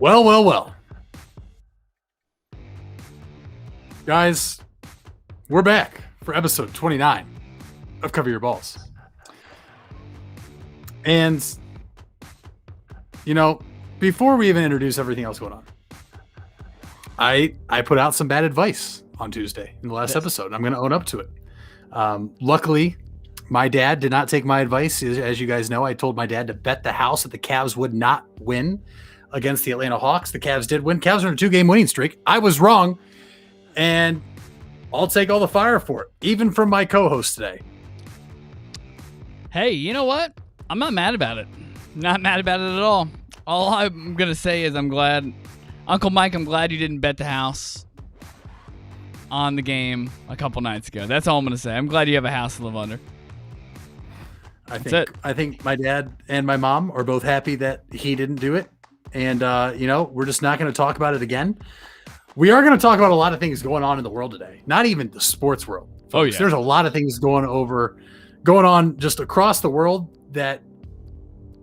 Well, well, well. Guys, we're back for episode 29 of Cover Your Balls. And, before we even introduce everything else going on, I put out some bad advice on Tuesday in the last episode, and I'm going to own up to it. Luckily, my dad did not take my advice. As you guys know, I told my dad to bet the house that the Cavs would not win against the Atlanta Hawks. The Cavs did win. Cavs are on a 2-game winning streak. I was wrong, and I'll take all the fire for it, even from my co-host today. Hey, you know what? I'm not mad about it. Not mad about it at all. All I'm going to say is I'm glad, Uncle Mike, I'm glad you didn't bet the house on the game a couple nights ago. That's all I'm going to say. I'm glad you have a house to live under. I think my dad and my mom are both happy that he didn't do it. And, we're just not going to talk about it again. We are going to talk about a lot of things going on in the world today, not even the sports world. Folks. Oh, yeah. There's a lot of things going on just across the world that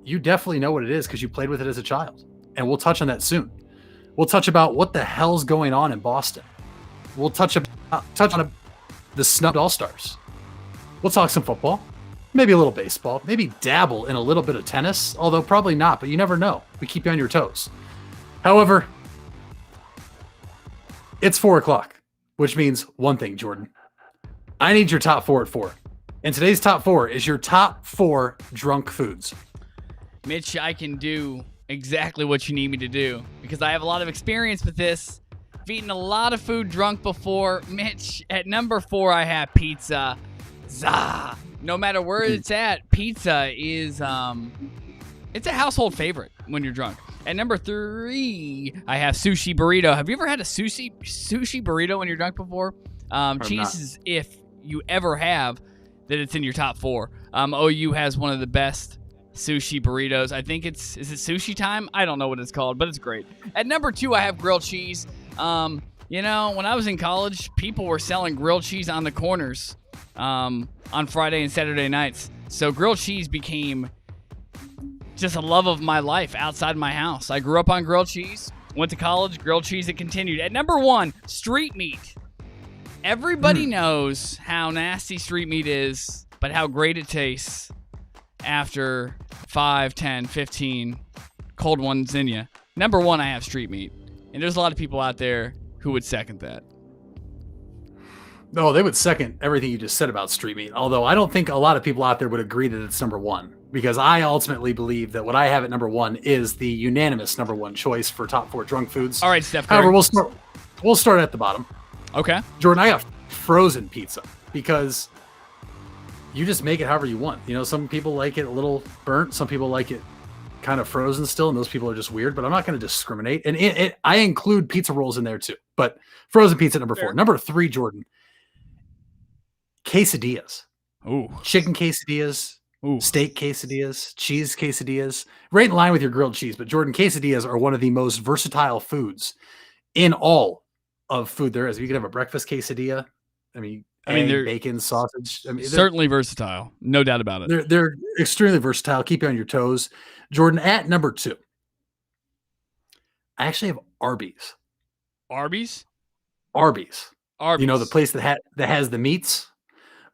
you definitely know what it is because you played with it as a child. And we'll touch on that soon. We'll touch about what the hell's going on in Boston. We'll touch on the snubbed All-Stars. We'll talk some football, maybe a little baseball, maybe dabble in a little bit of tennis, although probably not, but you never know. We keep you on your toes. However, it's 4:00, which means one thing, Jordan. I need your top 4 at 4. And today's top 4 is your top 4 drunk foods. Mitch, I can do exactly what you need me to do because I have a lot of experience with this. I've eaten a lot of food drunk before. Mitch, at number 4, I have pizza. Zah! No matter where it's at, pizza is it's a household favorite when you're drunk. At number 3, I have sushi burrito. Have you ever had a sushi burrito when you're drunk before? Chances, if you ever have, that it's in your top 4. OU has one of the best sushi burritos. I think is it sushi time? I don't know what it's called, but it's great. At number 2, I have grilled cheese. When I was in college, people were selling grilled cheese on the corners on Friday and Saturday nights. So grilled cheese became just a love of my life outside my house. I grew up on grilled cheese, went to college, grilled cheese, it continued. At number 1, street meat. Everybody knows how nasty street meat is, but how great it tastes after 5, 10, 15 cold ones in you. Number 1, I have street meat. And there's a lot of people out there who would second that. No, they would second everything you just said about street meat. Although I don't think a lot of people out there would agree that it's number 1. Because I ultimately believe that what I have at number 1 is the unanimous number 1 choice for top 4 drunk foods. All right, Steph Curry. However, we'll start at the bottom. Okay. Jordan, I got frozen pizza because you just make it however you want. Some people like it a little burnt. Some people like it kind of frozen still, and those people are just weird. But I'm not going to discriminate. And I include pizza rolls in there too. But frozen pizza at number 4. Number 3, Jordan, quesadillas. Ooh. Chicken quesadillas. Ooh. Steak quesadillas, cheese quesadillas, right in line with your grilled cheese. But Jordan, quesadillas are one of the most versatile foods in all of food there is. You can have a breakfast quesadilla. Egg, they're bacon, sausage. Certainly versatile, no doubt about it. They're extremely versatile. Keep you on your toes. Jordan, at number 2, I actually have Arby's. Arby's. The place that has the meats.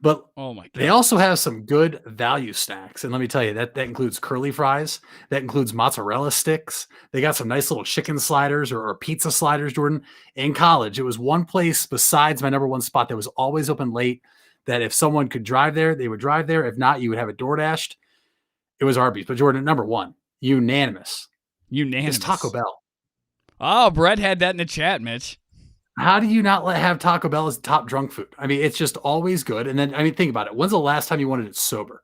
But oh my God, they also have some good value snacks. And let me tell you, that includes curly fries. That includes mozzarella sticks. They got some nice little chicken sliders or pizza sliders, Jordan. In college, it was one place besides my number 1 spot that was always open late, that if someone could drive there, they would drive there. If not, you would have it door dashed. It was Arby's. But Jordan, number 1, unanimous. It's Taco Bell. Oh, Brett had that in the chat, Mitch. How do you not have Taco Bell as top drunk food? It's just always good. And then, think about it. When's the last time you wanted it sober?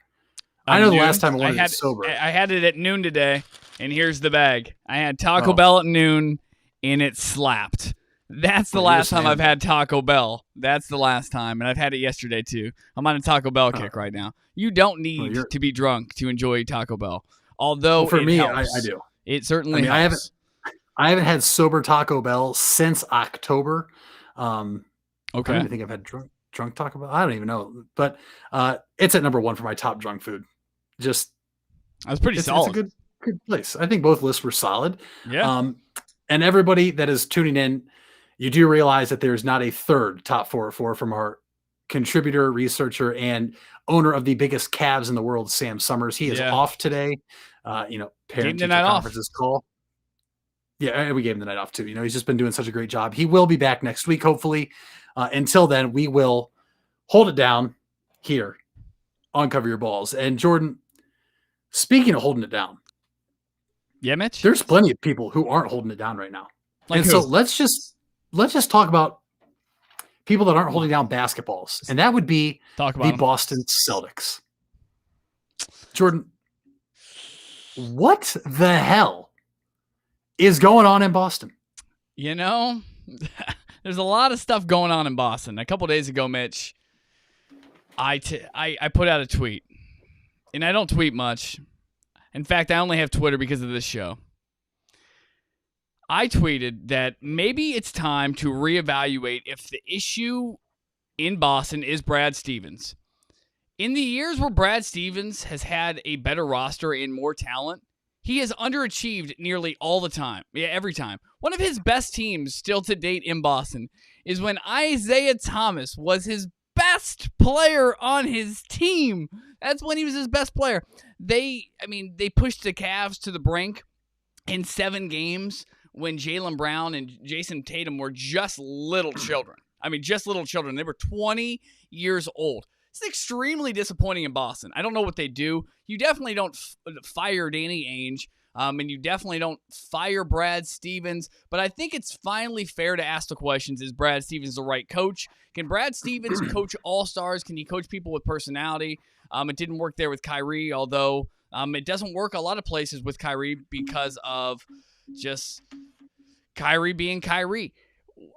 I know the last time I wanted it sober. I had it at noon today, and here's the bag. I had Taco Bell at noon, and it slapped. That's the last time I've had Taco Bell. That's the last time, and I've had it yesterday too. I'm on a Taco Bell kick right now. You don't need to be drunk to enjoy Taco Bell. Although for me, helps. I do. It certainly helps. I haven't had sober Taco Bell since October. I don't even think I've had drunk Taco Bell. I don't even know, but it's at number 1 for my top drunk food. Just that's pretty solid. It's a good place. I think both lists were solid. Yeah. And everybody that is tuning in, you do realize that there's not a third top 404 from our contributor, researcher, and owner of the biggest Cavs in the world, Sam Summers. He is off today. Parent-teacher conferences call. Yeah, we gave him the night off too. He's just been doing such a great job. He will be back next week, hopefully. Until then, we will hold it down here on Cover Your Balls. And Jordan, speaking of holding it down, yeah, Mitch, there's plenty of people who aren't holding it down right now. Like and who? So let's just talk about people that aren't holding down basketballs, and that would be the Boston Celtics. Jordan, what the hell is going on in Boston? There's a lot of stuff going on in Boston. A couple days ago, Mitch, I put out a tweet, and I don't tweet much. In fact, I only have Twitter because of this show. I tweeted that maybe it's time to reevaluate if the issue in Boston is Brad Stevens. In the years where Brad Stevens has had a better roster and more talent, he has underachieved nearly all the time. Yeah, every time. One of his best teams still to date in Boston is when Isaiah Thomas was his best player on his team. That's when he was his best player. They pushed the Cavs to the brink in 7 games when Jaylen Brown and Jason Tatum were just little children. Just little children. They were 20 years old. It's extremely disappointing in Boston. I don't know what they do. You definitely don't fire Danny Ainge, and you definitely don't fire Brad Stevens. But I think it's finally fair to ask the questions, is Brad Stevens the right coach? Can Brad Stevens coach all-stars? Can he coach people with personality? It didn't work there with Kyrie, although it doesn't work a lot of places with Kyrie because of just Kyrie being Kyrie.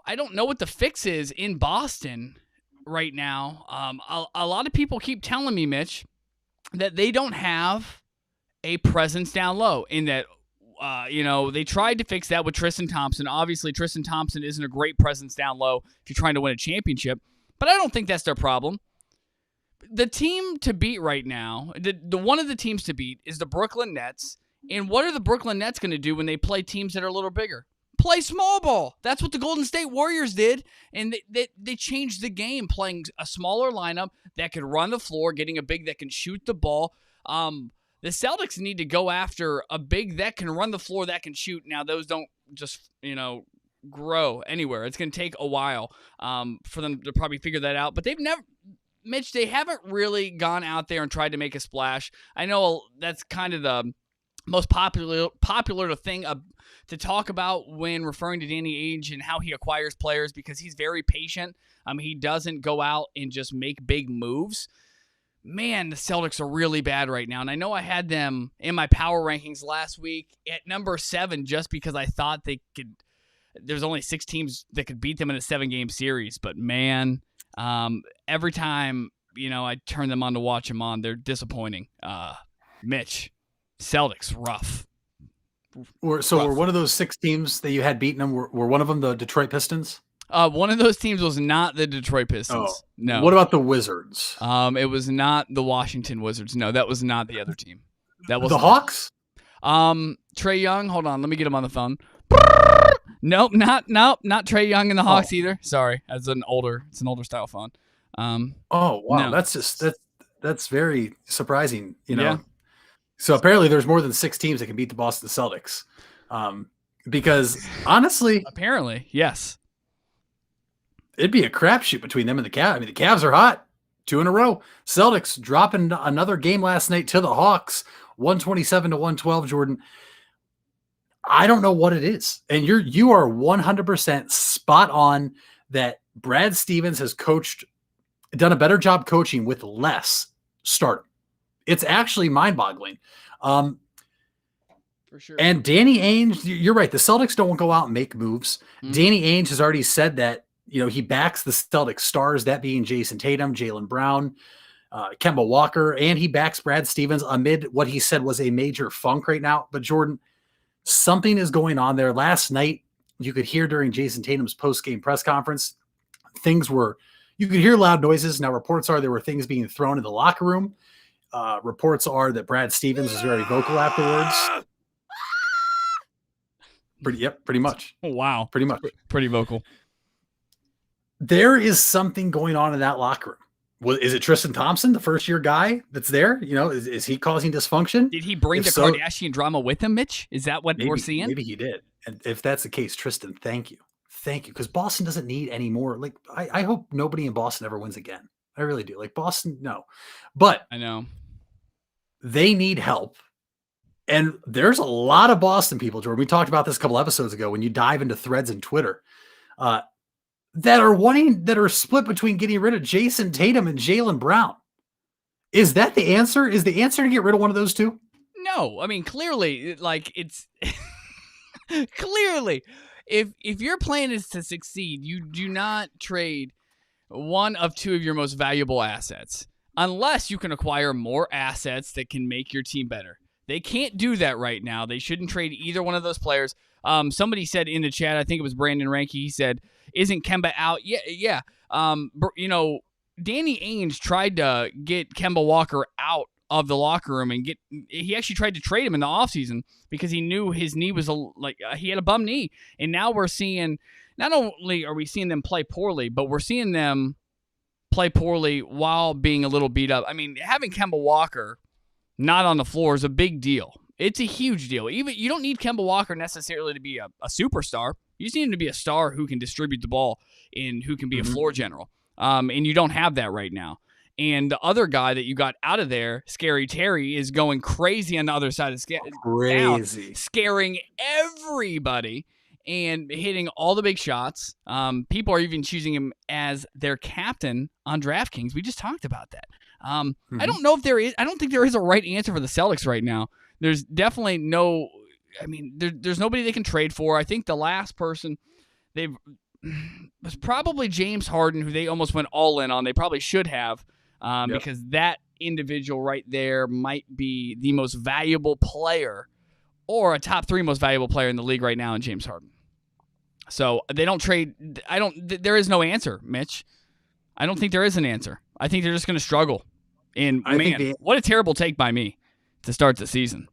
I don't know what the fix is in Boston right now. A lot of people keep telling me, Mitch, that they don't have a presence down low, in that they tried to fix that with Tristan Thompson. Obviously, Tristan Thompson isn't a great presence down low if you're trying to win a championship, but I don't think that's their problem. The team to beat right now, the one of the teams to beat is the Brooklyn Nets. And what are the Brooklyn Nets going to do when they play teams that are a little bigger? Play small ball. That's what the Golden State Warriors did, and they changed the game, playing a smaller lineup that could run the floor, getting a big that can shoot the ball. The Celtics need to go after a big that can run the floor, that can shoot. Now, those don't just, grow anywhere. It's going to take a while for them to probably figure that out, but they haven't really gone out there and tried to make a splash. I know that's kind of the most popular thing to talk about when referring to Danny Ainge and how he acquires players, because he's very patient. He doesn't go out and just make big moves. Man, the Celtics are really bad right now, and I know I had them in my power rankings last week at number 7 just because I thought they could. There's only 6 teams that could beat them in a 7-game series, but man, every time I turn them on to watch them on, they're disappointing. Mitch. Celtics, rough. Were one of those 6 teams that you had beaten them, were one of them the Detroit Pistons? One of those teams was not the Detroit Pistons. Oh, no. What about the Wizards? It was not the Washington Wizards. No, that was not the other team. That was the Hawks? Trae Young, hold on, let me get him on the phone. Nope, not Trae Young and the Hawks either. Sorry, it's an older style phone. Oh wow, no. That's very surprising. Yeah. So apparently there's more than 6 teams that can beat the Boston Celtics. Because honestly, apparently, yes, it'd be a crapshoot between them and the Cavs. The Cavs are hot, 2 in a row. Celtics dropping another game last night to the Hawks, 127-112. Jordan, I don't know what it is, and you are 100% spot on that. Brad Stevens has done a better job coaching with less stardom. It's actually mind-boggling. For sure. And Danny Ainge, you're right. The Celtics don't go out and make moves. Mm-hmm. Danny Ainge has already said that, he backs the Celtics stars, that being Jason Tatum, Jaylen Brown, Kemba Walker, and he backs Brad Stevens amid what he said was a major funk right now. But Jordan, something is going on there. Last night, you could hear during Jason Tatum's post-game press conference, you could hear loud noises. Now, reports are there were things being thrown in the locker room. Reports are that Brad Stevens was very vocal afterwards. Pretty much. Oh, wow. Pretty much. Pretty vocal. There is something going on in that locker room. Well, is it Tristan Thompson, the first-year guy that's there? Is he causing dysfunction? Did he bring the Kardashian drama with him, Mitch? Is that what we're seeing? Maybe he did. And if that's the case, Tristan, thank you. Thank you. Because Boston doesn't need any more. Like, I hope nobody in Boston ever wins again. I really do. Like, Boston, no. But I know. They need help. And there's a lot of Boston people, Jordan. We talked about this a couple episodes ago when you dive into threads and Twitter. That are split between getting rid of Jason Tatum and Jaylen Brown. Is that the answer? Is the answer to get rid of one of those two? No, I mean, clearly, like, it's clearly, if your plan is to succeed, you do not trade one of two of your most valuable assets unless you can acquire more assets that can make your team better. They can't do that right now. They shouldn't trade either one of those players. Somebody said in the chat, I think it was Brandon Ranke, he said, isn't Kemba out? Yeah. Danny Ainge tried to get Kemba Walker out of the locker room and he actually tried to trade him in the offseason because he knew his knee was he had a bum knee. And now we're seeing, not only are we seeing them play poorly, but we're seeing them play poorly while being a little beat up. I mean, having Kemba Walker not on the floor is a big deal. It's a huge deal. Even you don't need Kemba Walker necessarily to be a superstar. You just need him to be a star who can distribute the ball and who can be a floor general. And you don't have that right now. And the other guy that you got out of there, Scary Terry, is going crazy on the other side of scaring everybody and hitting all the big shots. People are even choosing him as their captain on DraftKings. We just talked about that. I don't know if there is. I don't think there is a right answer for the Celtics right now. There's definitely no. I mean, there's nobody they can trade for. I think the last person was probably James Harden, who they almost went all in on. They probably should have, because that individual right there might be the most valuable player, or a top 3 most valuable player in the league right now in James Harden. So they don't trade. There is no answer, Mitch. I don't think there is an answer. I think they're just going to struggle. And what a terrible take by me to start the season.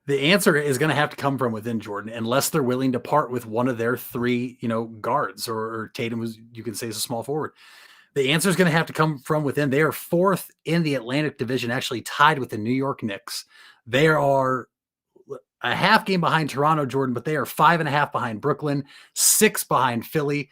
The answer is going to have to come from within, Jordan, unless they're willing to part with one of their 3, guards, or Tatum, you can say, is a small forward. The answer is going to have to come from within. They are 4th in the Atlantic Division, actually tied with the New York Knicks. They are a half game behind Toronto, Jordan, but they are 5.5 behind Brooklyn, 6 behind Philly.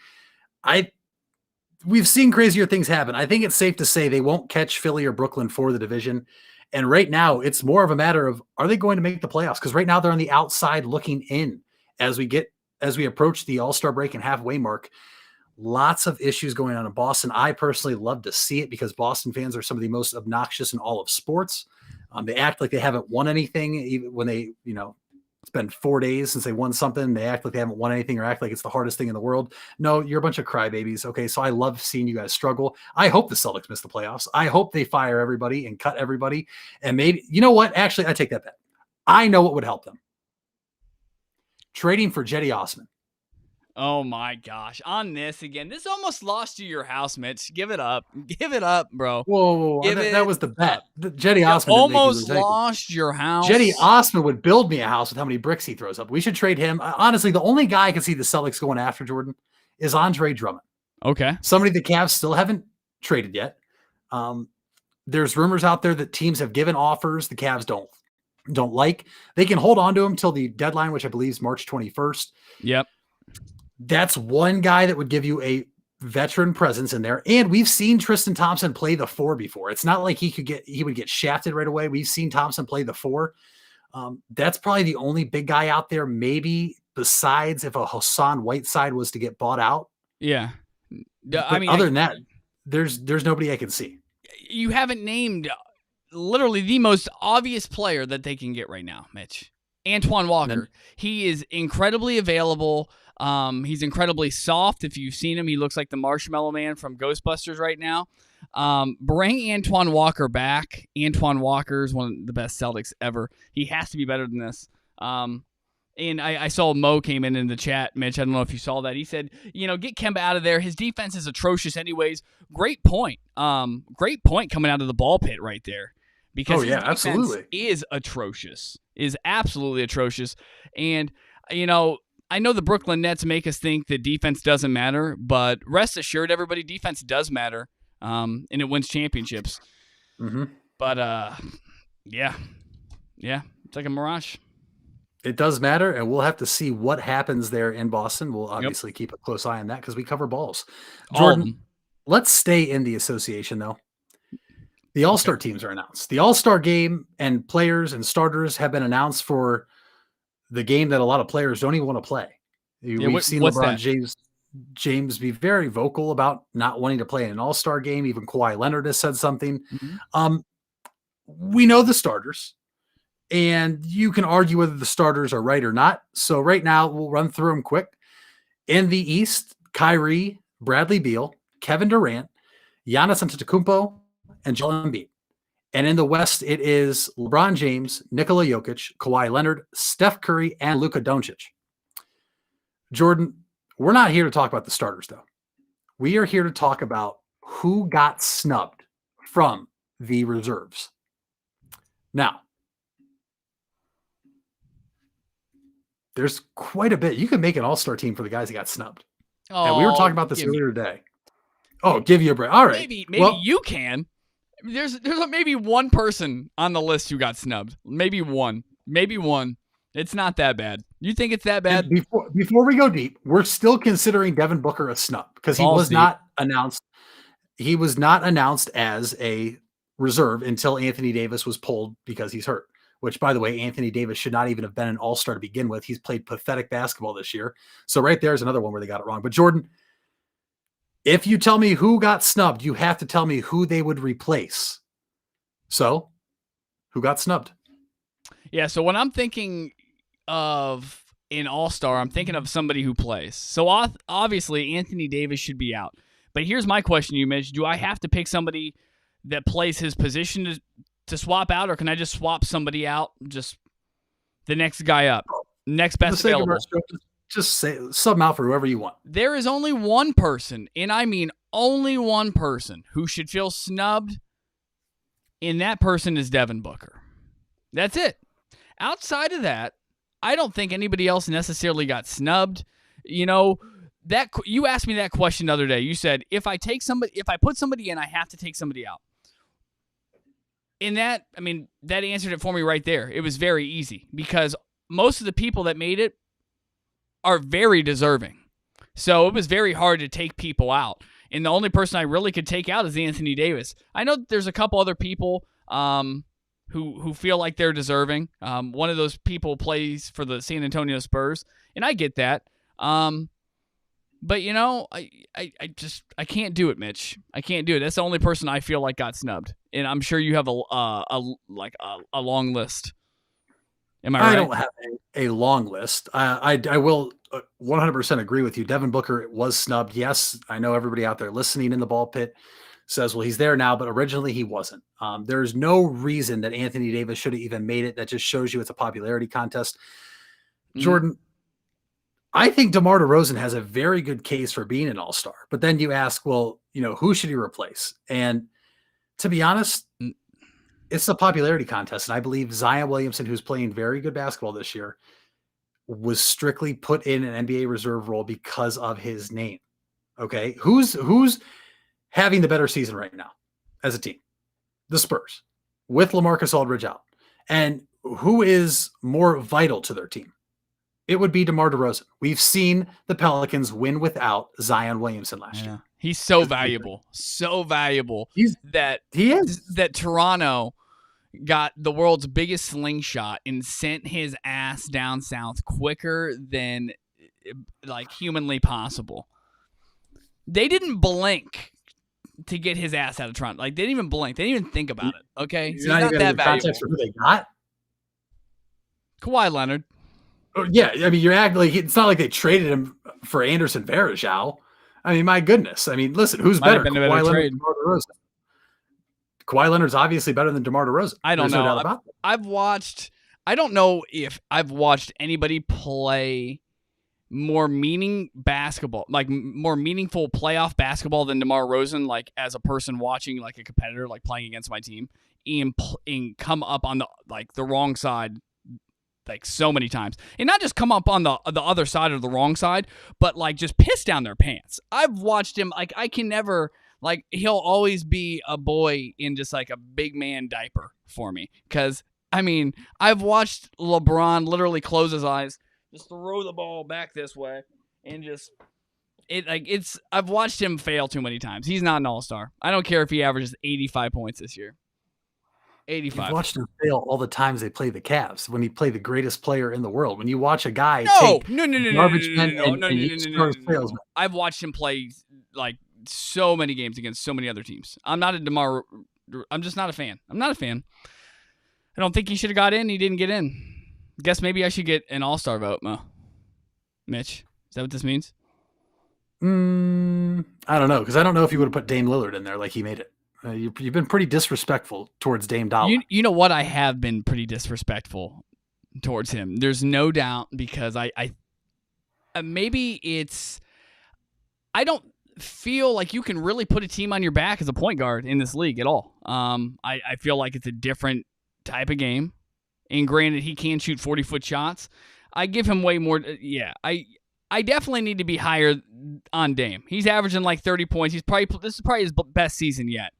We've seen crazier things happen. I think it's safe to say they won't catch Philly or Brooklyn for the division. And right now, it's more of a matter of, are they going to make the playoffs? Because right now they're on the outside looking in as we approach the All-Star break and halfway mark. Lots of issues going on in Boston. I personally love to see it because Boston fans are some of the most obnoxious in all of sports. They act like they haven't won anything, even when they, it's been 4 days since they won something. They act like they haven't won anything or act like it's the hardest thing in the world. No, you're a bunch of crybabies. Okay, so I love seeing you guys struggle. I hope the Celtics miss the playoffs. I hope they fire everybody and cut everybody. And maybe, you know what? Actually, I take that back. I know what would help them. Trading for Cedi Osman. Oh my gosh. On this again. This almost lost you your house, Mitch. Give it up. Give it up, bro. Whoa. That was the bet. Cedi Osman almost lost your house. Cedi Osman would build me a house with how many bricks he throws up. We should trade him. Honestly, the only guy I can see the Celtics going after, Jordan, is Andre Drummond. Okay. Somebody the Cavs still haven't traded yet. There's rumors out there that teams have given offers the Cavs don't like. They can hold on to him till the deadline, which I believe is March 21st. Yep. That's one guy that would give you a veteran presence in there. And we've seen Tristan Thompson play the 4 before. It's not like he would get shafted right away. We've seen Thompson play the 4. That's probably the only big guy out there, maybe besides if a Hassan Whiteside was to get bought out. Yeah. Other than that, there's nobody I can see. You haven't named literally the most obvious player that they can get right now, Mitch. Antoine Walker. He is incredibly available. He's incredibly soft. If you've seen him, he looks like the Marshmallow Man from Ghostbusters right now. Bring Antoine Walker back. Antoine Walker is one of the best Celtics ever. He has to be better than this. And I saw Mo came in the chat, Mitch. I don't know if you saw that. He said, get Kemba out of there. His defense is atrocious anyways. Great point. Great point coming out of the ball pit right there. Because his defense absolutely is atrocious. Is absolutely atrocious. And I know the Brooklyn Nets make us think that defense doesn't matter, but rest assured, everybody, defense does matter, and it wins championships. Mm-hmm. But, yeah, it's like a mirage. It does matter, and we'll have to see what happens there in Boston. We'll obviously keep a close eye on that because we cover balls. Jordan, let's stay in the association, though. The All-Star teams are announced. The All-Star game and players and starters have been announced for the game that a lot of players don't even want to play. We've seen LeBron James be very vocal about not wanting to play in an All-Star game. Even Kawhi Leonard has said something. Mm-hmm. We know the starters, and you can argue whether the starters are right or not. So right now, we'll run through them quick. In the East, Kyrie, Bradley Beal, Kevin Durant, Giannis Antetokounmpo, and Joel Embiid. And in the West, it is LeBron James, Nikola Jokic, Kawhi Leonard, Steph Curry, and Luka Doncic. Jordan, we're not here to talk about the starters, though. We are here to talk about who got snubbed from the reserves. Now, there's quite a bit. You can make an all-star team for the guys that got snubbed. And we were talking about this earlier today. Oh, give you a break. All right. Maybe you can. There's maybe one person on the list who got snubbed. Maybe one. It's not that bad. You think it's that bad? And before we go deep, we're still considering Devin Booker a snub because he was not announced. He was not announced as a reserve until Anthony Davis was pulled because he's hurt. Which, by the way, Anthony Davis should not even have been an all-star to begin with. He's played pathetic basketball this year. So right there is another one where they got it wrong. But Jordan, if you tell me who got snubbed, you have to tell me who they would replace. So, who got snubbed? Yeah, so when I'm thinking of an all-star, I'm thinking of somebody who plays. So obviously, Anthony Davis should be out. But here's my question you mentioned. Do I have to pick somebody that plays his position to swap out, or can I just swap somebody out, just the next guy up, next best available? Just say sub out for whoever you want. There is only one person, and I mean only one person, who should feel snubbed, and that person is Devin Booker. That's it. Outside of that, I don't think anybody else necessarily got snubbed. You asked me that question the other day. You said, if I put somebody in, I have to take somebody out. And that answered it for me right there. It was very easy because most of the people that made it are very deserving. So it was very hard to take people out. And the only person I really could take out is Anthony Davis. I know that there's a couple other people who feel like they're deserving. One of those people plays for the San Antonio Spurs, and I get that. But I can't do it, Mitch. I can't do it. That's the only person I feel like got snubbed, and I'm sure you have a long list. Am I right? I don't have a long list. I will 100% agree with you. Devin Booker was snubbed. Yes, I know everybody out there listening in the ball pit says, well, he's there now, but originally he wasn't. There's no reason that Anthony Davis should have even made it. That just shows you it's a popularity contest. Jordan, I think DeMar DeRozan has a very good case for being an all-star. But then you ask, well, who should he replace? And to be honest, it's a popularity contest. And I believe Zion Williamson, who's playing very good basketball this year, was strictly put in an NBA reserve role because of his name. Okay. Who's having the better season right now as a team? The Spurs with LaMarcus Aldridge out. And who is more vital to their team? It would be DeMar DeRozan. We've seen the Pelicans win without Zion Williamson last year. He's so valuable. So valuable that Toronto got the world's biggest slingshot and sent his ass down south quicker than humanly possible. They didn't blink to get his ass out of Toronto. They didn't even blink. They didn't even think about it. Okay, so he's not that valuable. Context for who they got? Kawhi Leonard. Yeah, you're acting like it's not like they traded him for Anderson Varejao. My goodness. Listen, who's better? Kawhi Leonard or DeMar DeRozan? Kawhi Leonard's obviously better than DeMar DeRozan. I don't know. No doubt about that. I don't know if I've watched anybody play more basketball, more meaningful playoff basketball than DeMar DeRozan, as a person watching, a competitor, playing against my team, and come up on the wrong side like so many times, and not just come up on the other side or the wrong side, but like just piss down their pants. I've watched him, like I can never, like he'll always be a boy in just like a big man diaper for me. Because I mean, I've watched LeBron literally close his eyes, just throw the ball back this way, and just I've watched him fail too many times. He's not an all-star. I don't care if he averages 85 points this year. 85. You've watched him fail all the times they play the Cavs when he played the greatest player in the world. When you watch a guy take garbage men and fails. I've watched him play like so many games against so many other teams. I'm just not a fan. I'm not a fan. I don't think he should have got in. He didn't get in. Guess maybe I should get an all-star vote, Mitch. Is that what this means? I don't know, because I don't know if you would have put Dame Lillard in there like he made it. You've been pretty disrespectful towards Dame Dollar. You know what? I have been pretty disrespectful towards him. There's no doubt, because I maybe it's I don't feel like you can really put a team on your back as a point guard in this league at all. I feel like it's a different type of game. And granted, he can shoot 40-foot shots. I give him way more. Yeah, I definitely need to be higher on Dame. He's averaging like 30 points. This is probably his best season yet.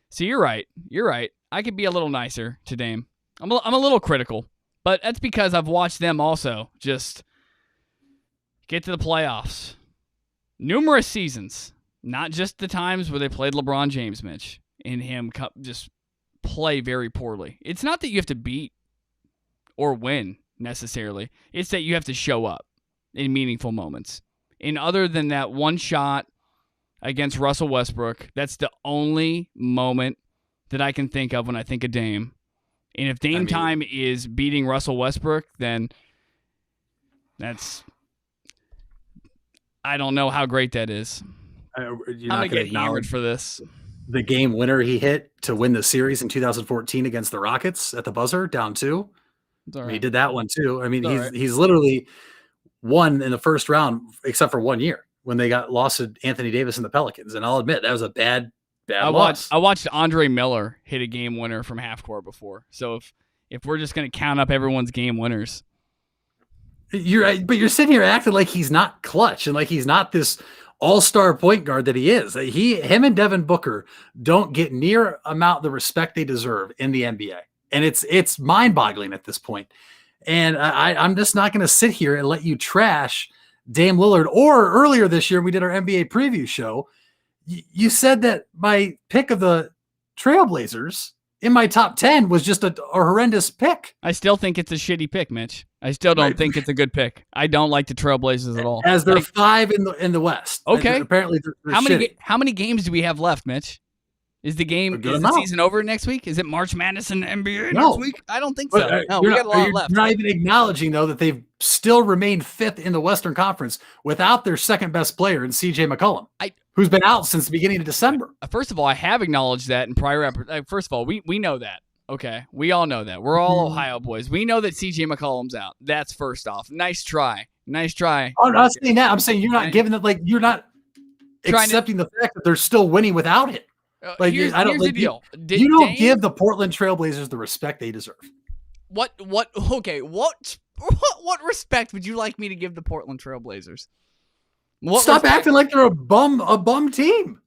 So you're right. You're right. I could be a little nicer to Dame. I'm a little critical, but that's because I've watched them also just get to the playoffs. Numerous seasons, not just the times where they played LeBron James, Mitch, and him just play very poorly. It's not that you have to beat or win necessarily. It's that you have to show up in meaningful moments. And other than that one shot against Russell Westbrook, that's the only moment that I can think of when I think of Dame. And if Dame time is beating Russell Westbrook, then I don't know how great that is. You're I'm not going to get acknowledge hammered for this. the game winner he hit to win the series in 2014 against the Rockets at the buzzer, down 2. Right. He did that one too. I mean, It's he's literally won in the first round, except for 1 year when they got lost to Anthony Davis and the Pelicans. And I'll admit that was a bad loss. I watched Andre Miller hit a game winner from half court before. So if we're just going to count up everyone's game winners, but you're sitting here acting like he's not clutch and like he's not this all-star point guard that he is. Him and Devin Booker don't get near amount the respect they deserve in the NBA. And it's mind-boggling at this point. And I'm just not going to sit here and let you trash Dame Lillard. Or earlier this year, we did our NBA preview show. You said that my pick of the Trailblazers in my top 10 was just a horrendous pick. I still think it's a shitty pick, Mitch. I still don't think it's a good pick. I don't like the Trailblazers at all. As they're 5 in the West. Okay. Apparently, they're how many games do we have left, Mitch? Is the season over next week? Is it March Madness in the NBA next week? I don't think so. No, we got a lot left. You're not even acknowledging, though, that they've still remained 5th in the Western Conference without their second best player in CJ McCollum, who's been out since the beginning of December. First of all, I have acknowledged that in prior episodes. First of all, we know that. Okay, we all know that. We're all Ohio boys. We know that CJ McCollum's out. That's first off. Nice try. Oh, I'm not saying that. I'm saying you're not giving it, like, you're not accepting the fact that they're still winning without him. Here's the deal. You don't give the Portland Trailblazers the respect they deserve. What respect would you like me to give the Portland Trailblazers? Stop acting like they're a bum team.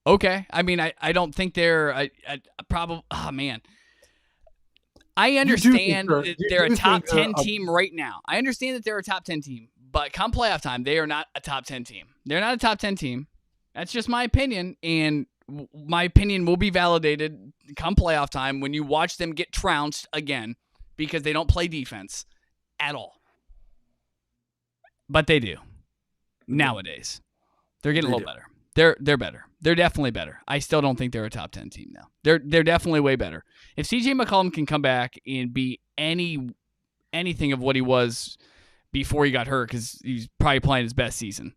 Okay. I mean, I don't think they're a probably. Oh man, I understand that they're a top 10 team right now. I understand that they're a top 10 team, but come playoff time, they are not a top 10 team. They're not a top 10 team. That's just my opinion, and my opinion will be validated come playoff time when you watch them get trounced again because they don't play defense at all. But they do. Nowadays. They're getting a little better. They're better. They're definitely better. I still don't think they're a top 10 team now. They're definitely way better. If CJ McCollum can come back and be anything of what he was before he got hurt, because he's probably playing his best season,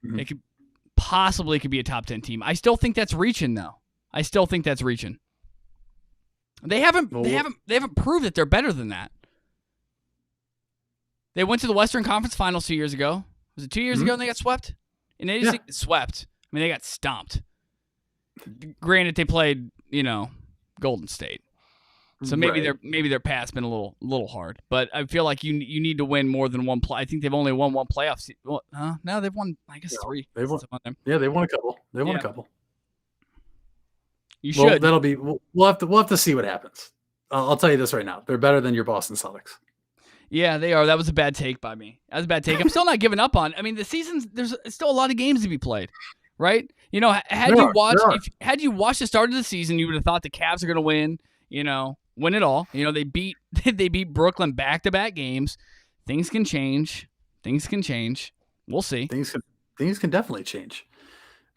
it could be a top 10 team. I still think that's reaching, though. They haven't proved that they're better than that. They went to the Western Conference Finals 2 years ago. Was it 2 years ago and they got swept? And they just swept. I mean, they got stomped. Granted, they played, Golden State. So maybe Right. their path's been a little hard, but I feel like you need to win more than one play. I think they've only won one playoff. Well, no, they've won I guess 3. They've won. since I'm on them. Yeah, they won a couple. They won a Yeah. couple. You Well, should. that'll be. We'll have to see what happens. I'll tell you this right now. They're better than your Boston Celtics. Yeah, they are. That was a bad take by me. That was a bad take. I'm still not giving up on. I mean, the season's there's still a lot of games to be played, right? You know, had you watched the start of the season, you would have thought the Cavs are going to win. You know, win it all. You know, they beat Brooklyn back-to-back games. Things can change. We'll see. Things can definitely change.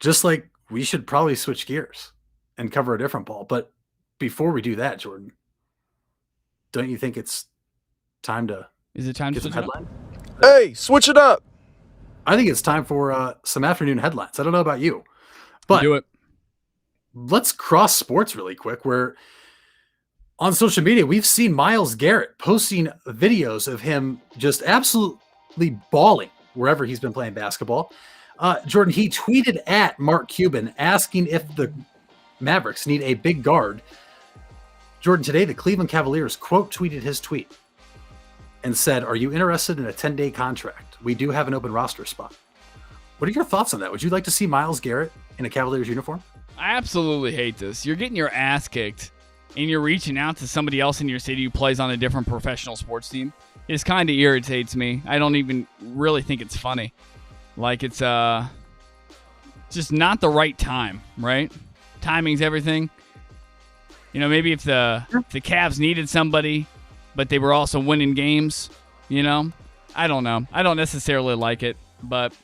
Just like we should probably switch gears and cover a different ball. But before we do that, Jordan, don't you think it's time to Is it time to get some switch it up? headlines? Hey, switch it up. I think it's time for some afternoon headlines. I don't know about you, but Do it. let's cross sports really quick. Where on social media, we've seen Myles Garrett posting videos of him just absolutely bawling wherever he's been playing basketball. Jordan, he tweeted at Mark Cuban asking if the Mavericks need a big guard. Jordan, today the Cleveland Cavaliers quote tweeted his tweet and said, "Are you interested in a 10-day contract? We do have an open roster spot." What are your thoughts on that? Would you like to see Myles Garrett in a Cavaliers uniform? I absolutely hate this. You're getting your ass kicked, and you're reaching out to somebody else in your city who plays on a different professional sports team. It just kind of irritates me. I don't even really think it's funny. Like, it's just not the right time, right? Timing's everything. You know, maybe if the Cavs needed somebody, but they were also winning games, you know? I don't know. I don't necessarily like it, but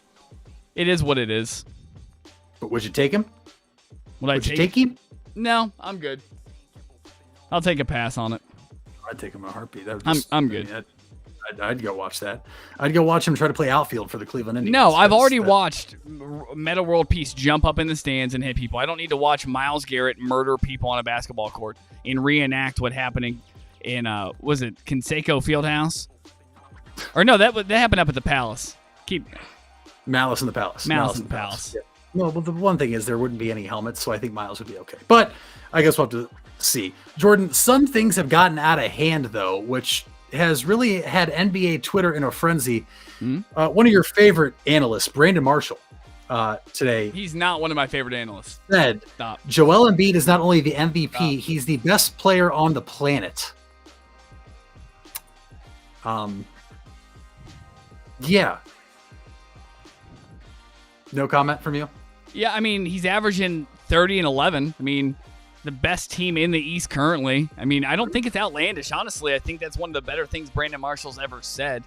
it is what it is. But would you take him? Would you take him? No, I'm good. I'll take a pass on it. I'd take him in a heartbeat. That would I'm just, good. I mean, I'd go watch that. I'd go watch him try to play outfield for the Cleveland Indians. No, I've already watched Meta World Peace jump up in the stands and hit people. I don't need to watch Myles Garrett murder people on a basketball court and reenact what happened in was it Conseco Fieldhouse? Or no, that happened up at the Palace. Malice in the Palace. Malice in the Palace. Yeah. No, but the one thing is there wouldn't be any helmets, so I think Myles would be okay. But I guess we'll have to see. Jordan, some things have gotten out of hand, though, which has really had NBA Twitter in a frenzy. One of your favorite analysts, Brandon Marshall, today. He's not one of my favorite analysts. Said Stop. Joel Embiid is not only the MVP, he's the best player on the planet. Yeah. No comment from you? Yeah, I mean, he's averaging 30 and 11. I mean, the best team in the East currently. I mean, I don't think it's outlandish. Honestly, I think that's one of the better things Brandon Marshall's ever said.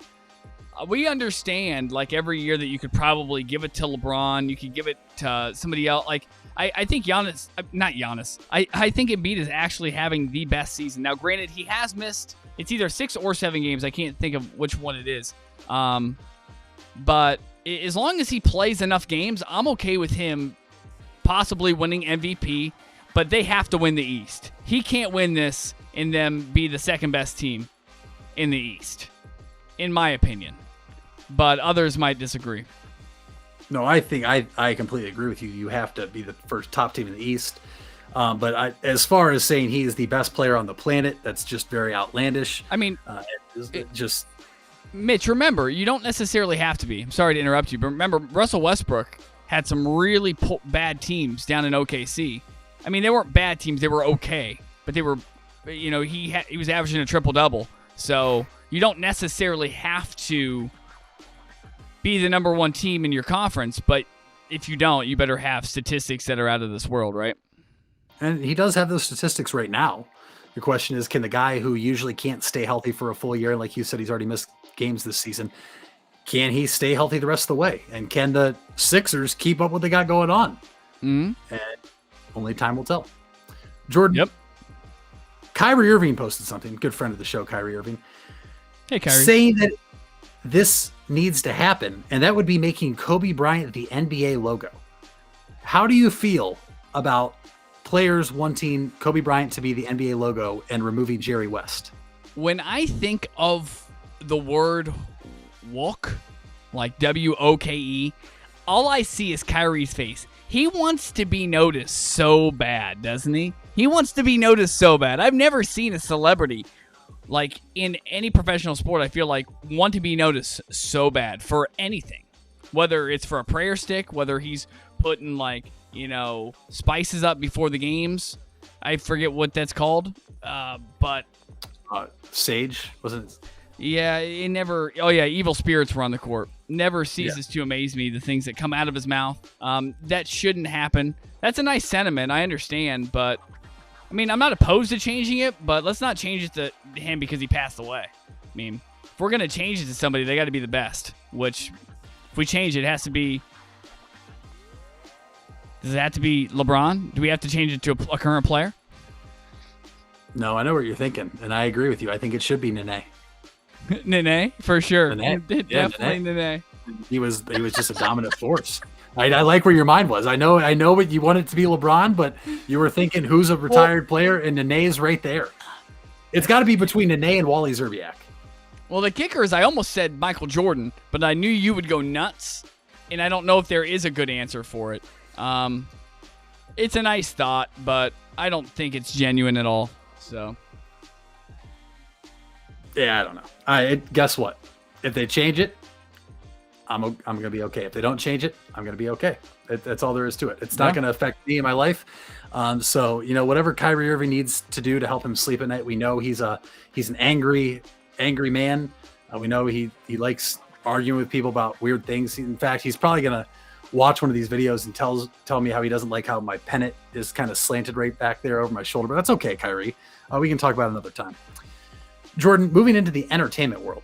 We understand, like, every year that you could probably give it to LeBron. You could give it to somebody else. Like, I think Giannis, not Giannis. I think Embiid is actually having the best season. Now, granted, he has missed, it's either 6 or 7 games. I can't think of which one it is. But as long as he plays enough games, I'm okay with him possibly winning MVP, but they have to win the East. He can't win this and then be the second best team in the East, in my opinion. But others might disagree. No, I think I completely agree with you. You have to be the first top team in the East. But as far as saying he is the best player on the planet, that's just very outlandish. I mean, just Mitch, remember, you don't necessarily have to be. I'm sorry to interrupt you, but remember, Russell Westbrook had some really bad teams down in OKC. I mean, they weren't bad teams; they were okay, but they were, you know, he was averaging a triple-double. So you don't necessarily have to be the number one team in your conference, but if you don't, you better have statistics that are out of this world, right? And he does have those statistics right now. The question is, can the guy who usually can't stay healthy for a full year, like you said, he's already missed games this season, can he stay healthy the rest of the way? And can the Sixers keep up what they got going on? And only time will tell. Jordan, Yep. Kyrie Irving posted something. Good friend of the show, Kyrie Irving. Hey, Kyrie. Saying that this needs to happen, and that would be making Kobe Bryant the NBA logo. How do you feel about players wanting Kobe Bryant to be the NBA logo and removing Jerry West? When I think of the word woke, like WOKE, all I see is Kyrie's face. He wants to be noticed so bad, doesn't he? He wants to be noticed so bad. I've never seen a celebrity, like in any professional sport, I feel like, want to be noticed so bad for anything. Whether it's for a prayer stick, whether he's putting, like, you know, spices up before the games. I forget what that's called. But Sage, wasn't it? Yeah, it never. Oh yeah, evil spirits were on the court. Never ceases to amaze me the things that come out of his mouth. That shouldn't happen. That's a nice sentiment, I understand, but I mean, I'm not opposed to changing it, but let's not change it to him because he passed away. I mean, if we're gonna change it to somebody, they got to be the best. Which, if we change it, has to be. Does it have to be LeBron? Do we have to change it to a current player? No, I know what you're thinking, and I agree with you. I think it should be Nene. Nene, for sure. Nene. Definitely Nene. He was just a dominant force. I like where your mind was. I know what you wanted to be LeBron, but you were thinking who's a retired player, and Nene's right there. It's got to be between Nene and Wally Zerbiak. Well, the kicker is I almost said Michael Jordan, but I knew you would go nuts, and I don't know if there is a good answer for it. It's a nice thought, but I don't think it's genuine at all. So, yeah, I don't know. Guess what? If they change it, I'm gonna be okay. If they don't change it, I'm gonna be okay. That's all there is to it. It's not gonna affect me in my life. So whatever Kyrie Irving needs to do to help him sleep at night, we know he's an angry man. We know he likes arguing with people about weird things. In fact, he's probably gonna watch one of these videos and tell me how he doesn't like how my pennant is kind of slanted right back there over my shoulder. But that's okay, Kyrie. We can talk about it another time. Jordan, moving into the entertainment world.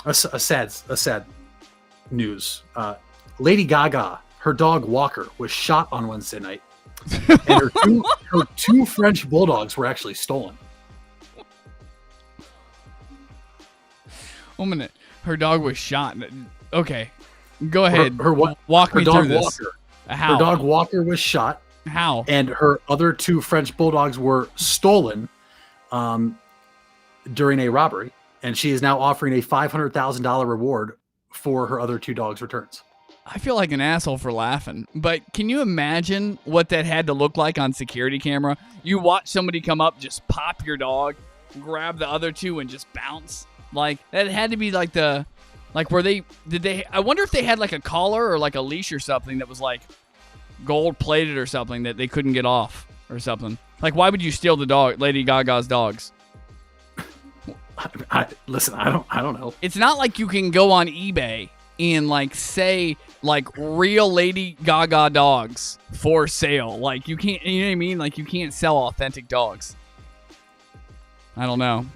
A sad news. Lady Gaga, her dog Walker, was shot on Wednesday night, and her two French bulldogs were actually stolen. 1 minute. Her dog was shot. Okay, go ahead. Walk me dog through this. Walker. How? Her dog Walker was shot. How? And her other two French bulldogs were stolen during a robbery, and she is now offering a $500,000 reward for her other two dogs' returns. I feel like an asshole for laughing, but can you imagine what that had to look like on security camera? You watch somebody come up, just pop your dog, grab the other two, and just bounce. Like, that had to be like I wonder if they had like a collar or like a leash or something that was like gold plated or something that they couldn't get off or something. Like, why would you steal the dog, Lady Gaga's dogs? Listen, I don't know. It's not like you can go on eBay and like say like real Lady Gaga dogs for sale. Like, you can't, you know what I mean? Like, you can't sell authentic dogs. I don't know.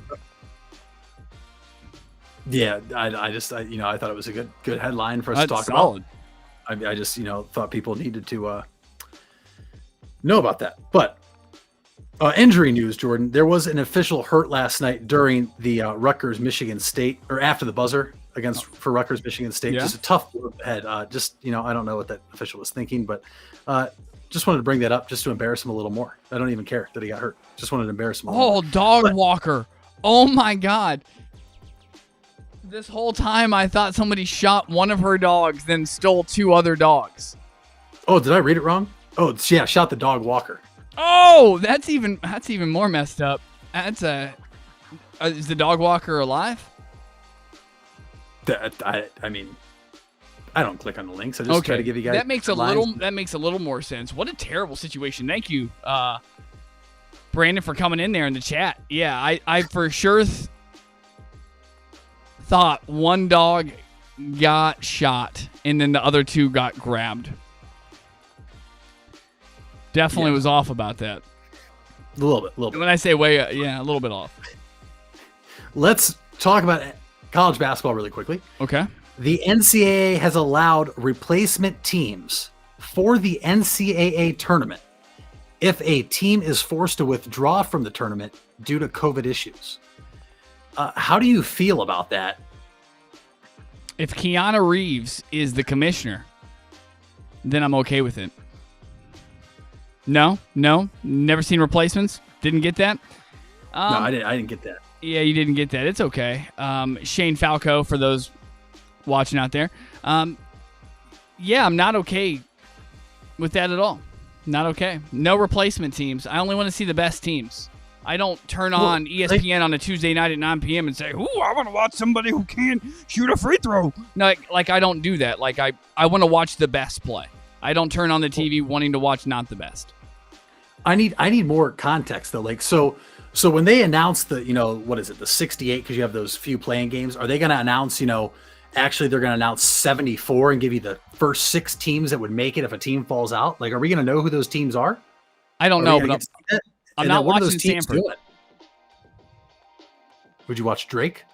Yeah, I thought it was a good headline for us to talk solid. about. I just thought people needed to know about that. But injury news, Jordan. There was an official hurt last night during the Rutgers Michigan State, or after the buzzer for Rutgers Michigan State. Yeah. Just a tough blow to the head. I don't know what that official was thinking, but just wanted to bring that up just to embarrass him a little more. I don't even care that he got hurt. Just wanted to embarrass him a little more. Dog Walker. Oh my God. This whole time I thought somebody shot one of her dogs, then stole two other dogs. Oh, did I read it wrong? Oh, yeah, shot the dog Walker. Oh, that's even more messed up. Is the dog Walker alive? I mean, I don't click on the links. I just try to give you guys that makes a little more sense. What a terrible situation. Thank you, Brandon, for coming in there in the chat. Yeah, I for sure thought one dog got shot and then the other two got grabbed. Definitely was off about that. A little bit. When I say way, a little bit off. Let's talk about college basketball really quickly. Okay. The NCAA has allowed replacement teams for the NCAA tournament if a team is forced to withdraw from the tournament due to COVID issues. How do you feel about that? If Keanu Reeves is the commissioner, then I'm okay with it. No, never seen replacements. Didn't get that. No, I didn't get that. Yeah, you didn't get that. It's okay. Shane Falco, for those watching out there. Yeah, I'm not okay with that at all. Not okay. No replacement teams. I only want to see the best teams. I don't turn on ESPN on a Tuesday night at 9 p.m. and say, "Ooh, I want to watch somebody who can shoot a free throw." No, like I don't do that. Like I want to watch the best play. I don't turn on the TV wanting to watch not the best. I need more context though. Like so when they announce the, what is it, the 68, because you have those few playing games, are they going to announce, actually they're going to announce 74 and give you the first 6 teams that would make it if a team falls out? Like, are we going to know who those teams are? I don't know, but I'm not watching Stanford. Would you watch Drake?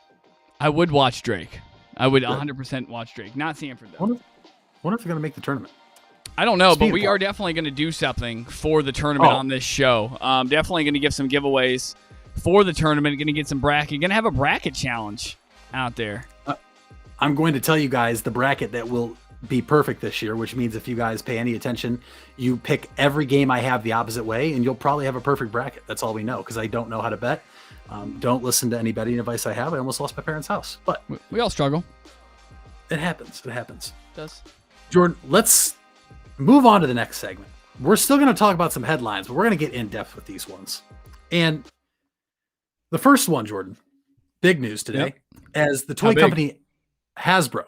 I would watch Drake. I would 100% watch Drake. Not Stanford, though. Wonder if they're going to make the tournament. I don't know, but we are definitely going to do something for the tournament on this show. Definitely going to give some giveaways for the tournament. Going to get some bracket. Going to have a bracket challenge out there. I'm going to tell you guys the bracket that will be perfect this year, which means if you guys pay any attention, you pick every game I have the opposite way, and you'll probably have a perfect bracket. That's all we know, because I don't know how to bet. Don't listen to any betting advice I have. I almost lost my parents' house, but we all struggle. It happens. It does. Jordan, let's move on to the next segment. We're still going to talk about some headlines, but we're going to get in depth with these ones. And the first one, Jordan, big news today, as the toy company Hasbro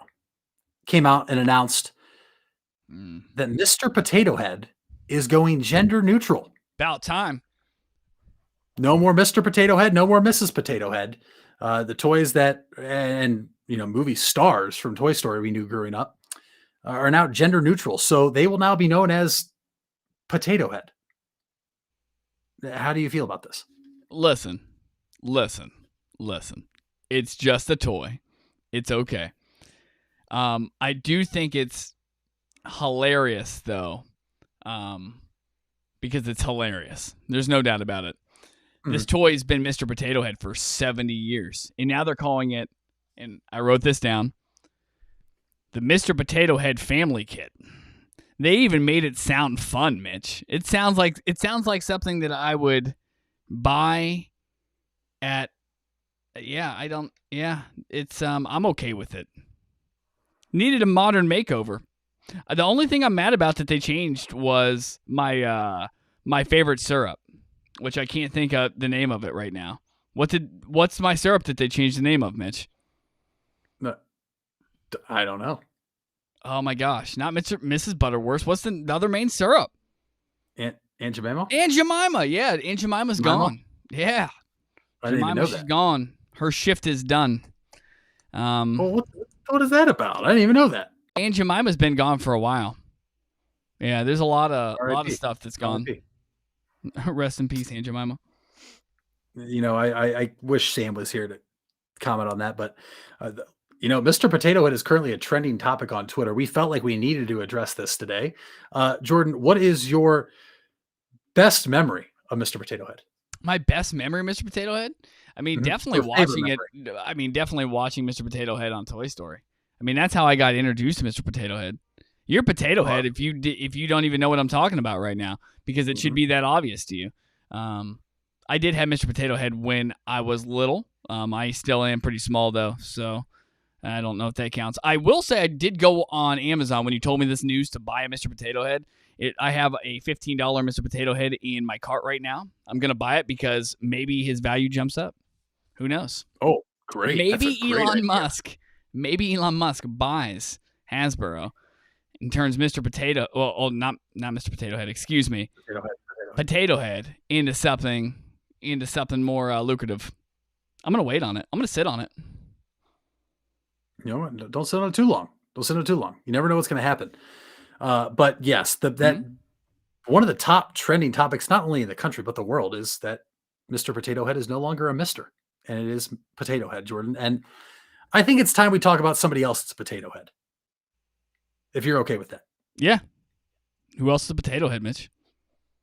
came out and announced that Mr. Potato Head is going gender neutral. About time. No more Mr. Potato Head, no more Mrs. Potato Head. The toys that, and movie stars from Toy Story we knew growing up, are now gender neutral. So they will now be known as Potato Head. How do you feel about this? Listen. It's just a toy. It's okay. I do think it's hilarious, though, because it's hilarious. There's no doubt about it. This toy has been Mr. Potato Head for 70 years, and now they're calling it, and I wrote this down, the Mr. Potato Head Family Kit. They even made it sound fun, Mitch. It sounds like something that I would buy at. I'm okay with it. Needed a modern makeover. The only thing I'm mad about that they changed was my favorite syrup, which I can't think of the name of it right now. What's my syrup that they changed the name of, Mitch? I don't know. Oh my gosh, not Mrs. Butterworth. What's the other main syrup? Aunt Jemima? Aunt Jemima, yeah. Aunt Jemima's gone. Yeah. I didn't even know that. She's gone. Her shift is done. Well, what is that about? I didn't even know that. Aunt Jemima's been gone for a while. Yeah, there's a lot of stuff that's gone. Rest in peace, Aunt Jemima. I wish Sam was here to comment on that, but Mr. Potato Head is currently a trending topic on Twitter. We felt like we needed to address this today. Jordan, what is your best memory of Mr. Potato Head? My best memory of Mr. Potato Head? I mean, definitely watching it. I mean, definitely watching Mr. Potato Head on Toy Story. I mean, that's how I got introduced to Mr. Potato Head. You're Potato Head if you don't even know what I'm talking about right now, because it should be that obvious to you. I did have Mr. Potato Head when I was little. I still am pretty small, though, so I don't know if that counts. I will say I did go on Amazon when you told me this news to buy a Mr. Potato Head. I have a $15 Mr. Potato Head in my cart right now. I'm going to buy it because maybe his value jumps up. Who knows? Oh, great. Maybe Elon Musk buys Hasbro and turns Mr. Potato, not Mr. Potato Head, excuse me. Potato Head into something more lucrative. I'm going to wait on it. I'm going to sit on it. You know what? Don't sit on it too long. You never know what's going to happen. But yes, one of the top trending topics, not only in the country, but the world, is that Mr. Potato Head is no longer a Mr. And it is Potato Head, Jordan. And I think it's time we talk about somebody else that's Potato Head. If you're okay with that. Yeah. Who else is a Potato Head, Mitch?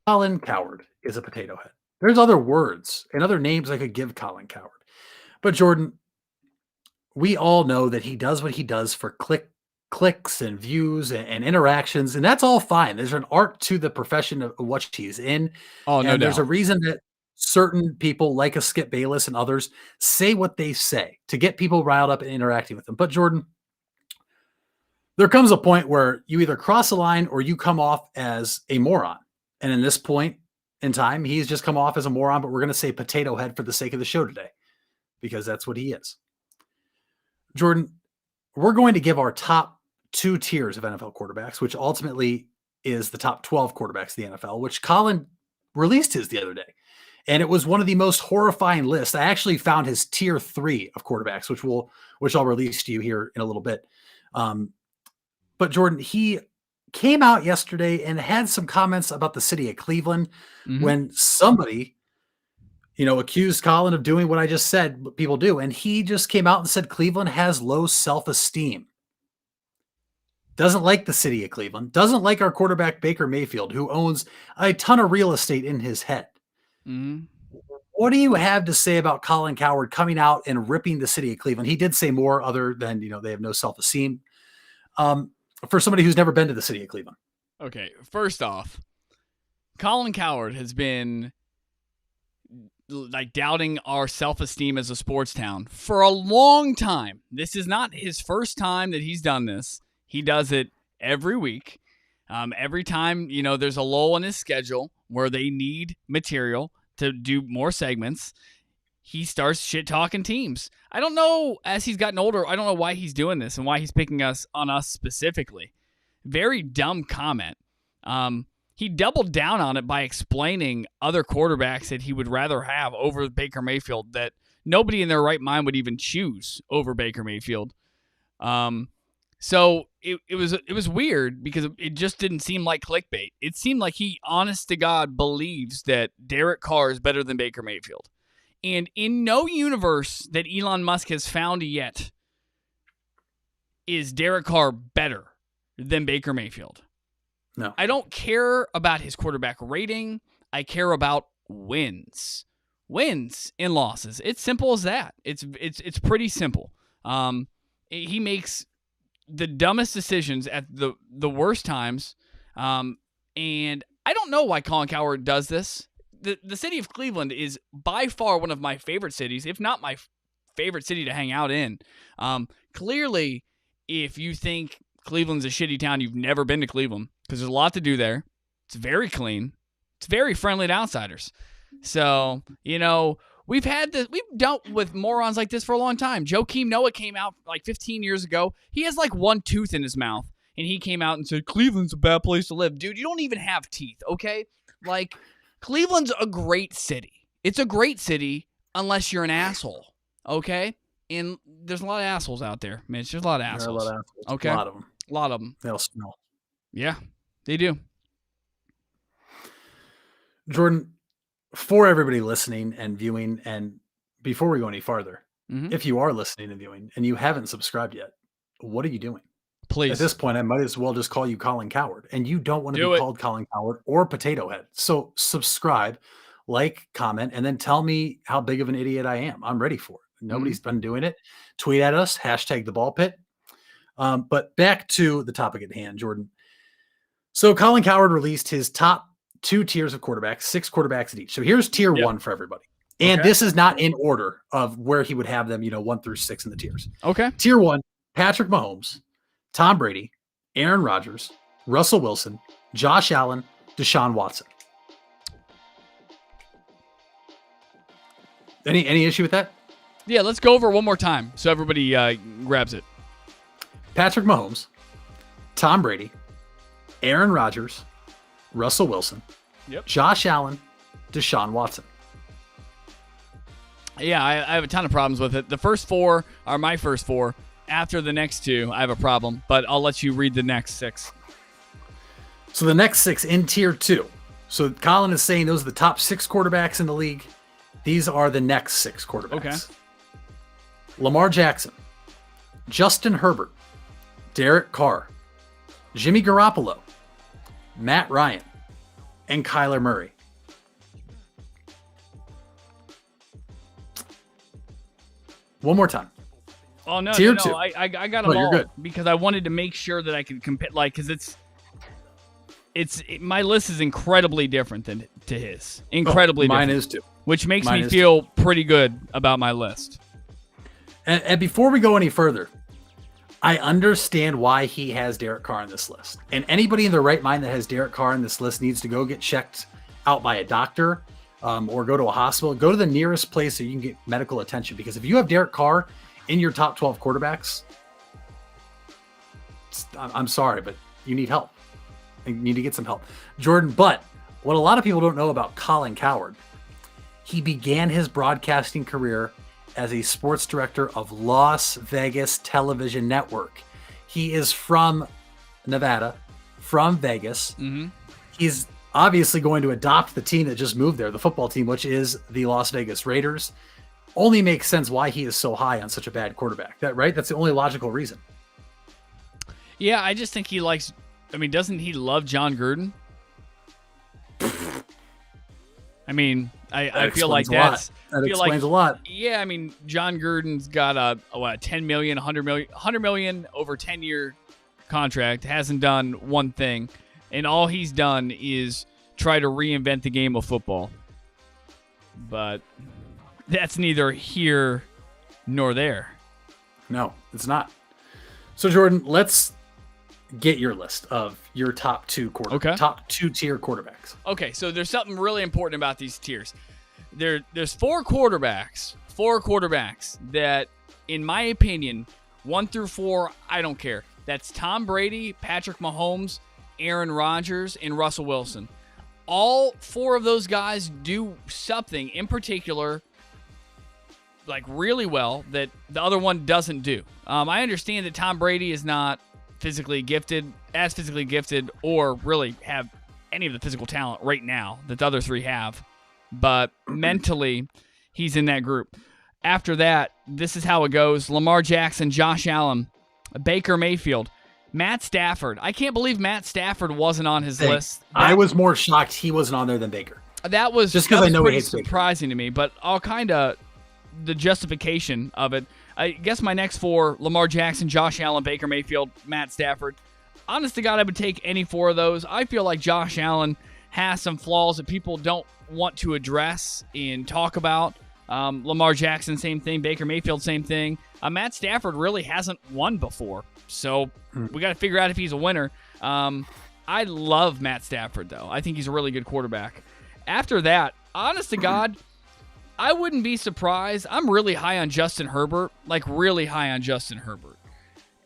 Colin Cowherd is a Potato Head. There's other words and other names I could give Colin Cowherd. But Jordan, we all know that he does what he does for clicks and views and interactions, and that's all fine. There's an art to the profession of what he's in. Oh, no doubt. There's a reason that certain people like a Skip Bayless and others say what they say to get people riled up and interacting with them. But Jordan, there comes a point where you either cross a line or you come off as a moron. And in this point in time, he's just come off as a moron, but we're going to say potato head for the sake of the show today, because that's what he is. Jordan, we're going to give our top 2 tiers of NFL quarterbacks, which ultimately is the top 12 quarterbacks in the NFL, which Colin released his the other day. And it was one of the most horrifying lists. I actually found his tier 3 of quarterbacks, which I'll release to you here in a little bit. But Jordan, he came out yesterday and had some comments about the city of Cleveland when somebody, accused Colin of doing what I just said, what people do. And he just came out and said Cleveland has low self-esteem. Doesn't like the city of Cleveland. Doesn't like our quarterback, Baker Mayfield, who owns a ton of real estate in his head. What do you have to say about Colin Cowherd coming out and ripping the city of Cleveland? He did say more other than, they have no self-esteem. For somebody who's never been to the city of Cleveland. Okay, first off, Colin Cowherd has been doubting our self-esteem as a sports town for a long time. This is not his first time that he's done this. He does it every week. Every time, there's a lull in his schedule where they need material to do more segments, he starts shit-talking teams. I don't know, as he's gotten older, I don't know why he's doing this and why he's picking on us specifically. Very dumb comment. He doubled down on it by explaining other quarterbacks that he would rather have over Baker Mayfield, that nobody in their right mind would even choose over Baker Mayfield. So it was weird because it just didn't seem like clickbait. It seemed like he, honest to God, believes that Derek Carr is better than Baker Mayfield. And in no universe that Elon Musk has found yet is Derek Carr better than Baker Mayfield. No. I don't care about his quarterback rating. I care about wins. Wins and losses. It's simple as that. It's pretty simple. He makes the dumbest decisions at the worst times. And I don't know why Colin Cowherd does this. The city of Cleveland is by far one of my favorite cities, if not my favorite city to hang out in. Clearly, if you think Cleveland's a shitty town, you've never been to Cleveland, because there's a lot to do there. It's very clean. It's very friendly to outsiders. So, we've dealt with morons like this for a long time. Joakim Noah came out 15 years ago. He has one tooth in his mouth, and he came out and said, Cleveland's a bad place to live. Dude, you don't even have teeth, okay? Cleveland's a great city. It's a great city unless you're an asshole, okay? And there's a lot of assholes out there, Mitch. There's a lot of assholes. There are a lot of assholes. Okay? A lot of them. They'll smell. Yeah, they do. Jordan, for everybody listening and viewing, and before we go any farther, if you are listening and viewing and you haven't subscribed yet, what are you doing? Please. At this point, I might as well just call you Colin Cowherd, and you don't want to be called Colin Cowherd or Potato Head. So subscribe, comment, and then tell me how big of an idiot I am. I'm ready for it. Nobody's been doing it. Tweet at us, #TheBallPit. But back to the topic at hand, Jordan. So Colin Cowherd released his top 2 tiers of quarterbacks, 6 quarterbacks at each. So here's tier 1 for everybody. And this is not in order of where he would have them, 1 through 6 in the tiers. Okay. Tier 1, Patrick Mahomes, Tom Brady, Aaron Rodgers, Russell Wilson, Josh Allen, Deshaun Watson. Any issue with that? Yeah, let's go over it one more time so everybody grabs it. Patrick Mahomes, Tom Brady, Aaron Rodgers, Russell Wilson, Josh Allen, Deshaun Watson. Yeah, I have a ton of problems with it. The first 4 are my first 4. After the next 2, I have a problem, but I'll let you read the next 6. So the next 6 in tier 2. So Colin is saying those are the top 6 quarterbacks in the league. These are the next 6 quarterbacks. Okay. Lamar Jackson, Justin Herbert, Derek Carr, Jimmy Garoppolo, Matt Ryan, and Kyler Murray. One more time. Oh, no, Tier no. 2. I got them all good. because I wanted to make sure that I could compare, because my list is incredibly different to his. Incredibly different. Mine is too. Which makes me feel pretty good about my list. And before we go any further, I understand why he has Derek Carr on this list. And anybody in their right mind that has Derek Carr on this list needs to go get checked out by a doctor or go to a hospital. Go to the nearest place so you can get medical attention. Because if you have Derek Carr in your top 12 quarterbacks, I'm sorry, but you need help. You need to get some help. Jordan, but what a lot of people don't know about Colin Cowherd, he began his broadcasting career as a sports director of Las Vegas Television Network. He is from Nevada, from Vegas. Mm-hmm. He's obviously going to adopt the team that just moved there, the football team, which is the Las Vegas Raiders. Only makes sense why he is so high on such a bad quarterback. Right? That's the only logical reason. Yeah, I just think he likes, doesn't he love John Gruden? I feel like that explains a lot. Yeah, John Gruden's got a $10 million, $100 million over 10-year contract, hasn't done one thing, and all he's done is try to reinvent the game of football. But that's neither here nor there. No, it's not. So, Jordan, let's get your list of your top two top 2-tier quarterbacks. Okay, so there's something really important about these tiers. There's four quarterbacks that, in my opinion, 1 through 4, I don't care. That's Tom Brady, Patrick Mahomes, Aaron Rodgers, and Russell Wilson. All four of those guys do something in particular, like really well, that the other one doesn't do. I understand that Tom Brady is not physically gifted, or really have any of the physical talent right now that the other three have, but mentally he's in that group. After that, this is how it goes: Lamar Jackson, Josh Allen, Baker Mayfield, Matt Stafford. I can't believe Matt Stafford wasn't on his list. I was more shocked he wasn't on there than Baker. That was just because I know pretty he hates surprising Baker. To me, but I'll kind of the justification of it. I guess my next four: Lamar Jackson, Josh Allen, Baker Mayfield, Matt Stafford. Honest to God, I would take any four of those. I feel like Josh Allen has some flaws that people don't want to address and talk about. Lamar Jackson, same thing. Baker Mayfield, same thing. Matt Stafford really hasn't won before, so we got to figure out if he's a winner. I love Matt Stafford, though. I think he's a really good quarterback. After that, honest to God, I wouldn't be surprised. I'm really high on Justin Herbert,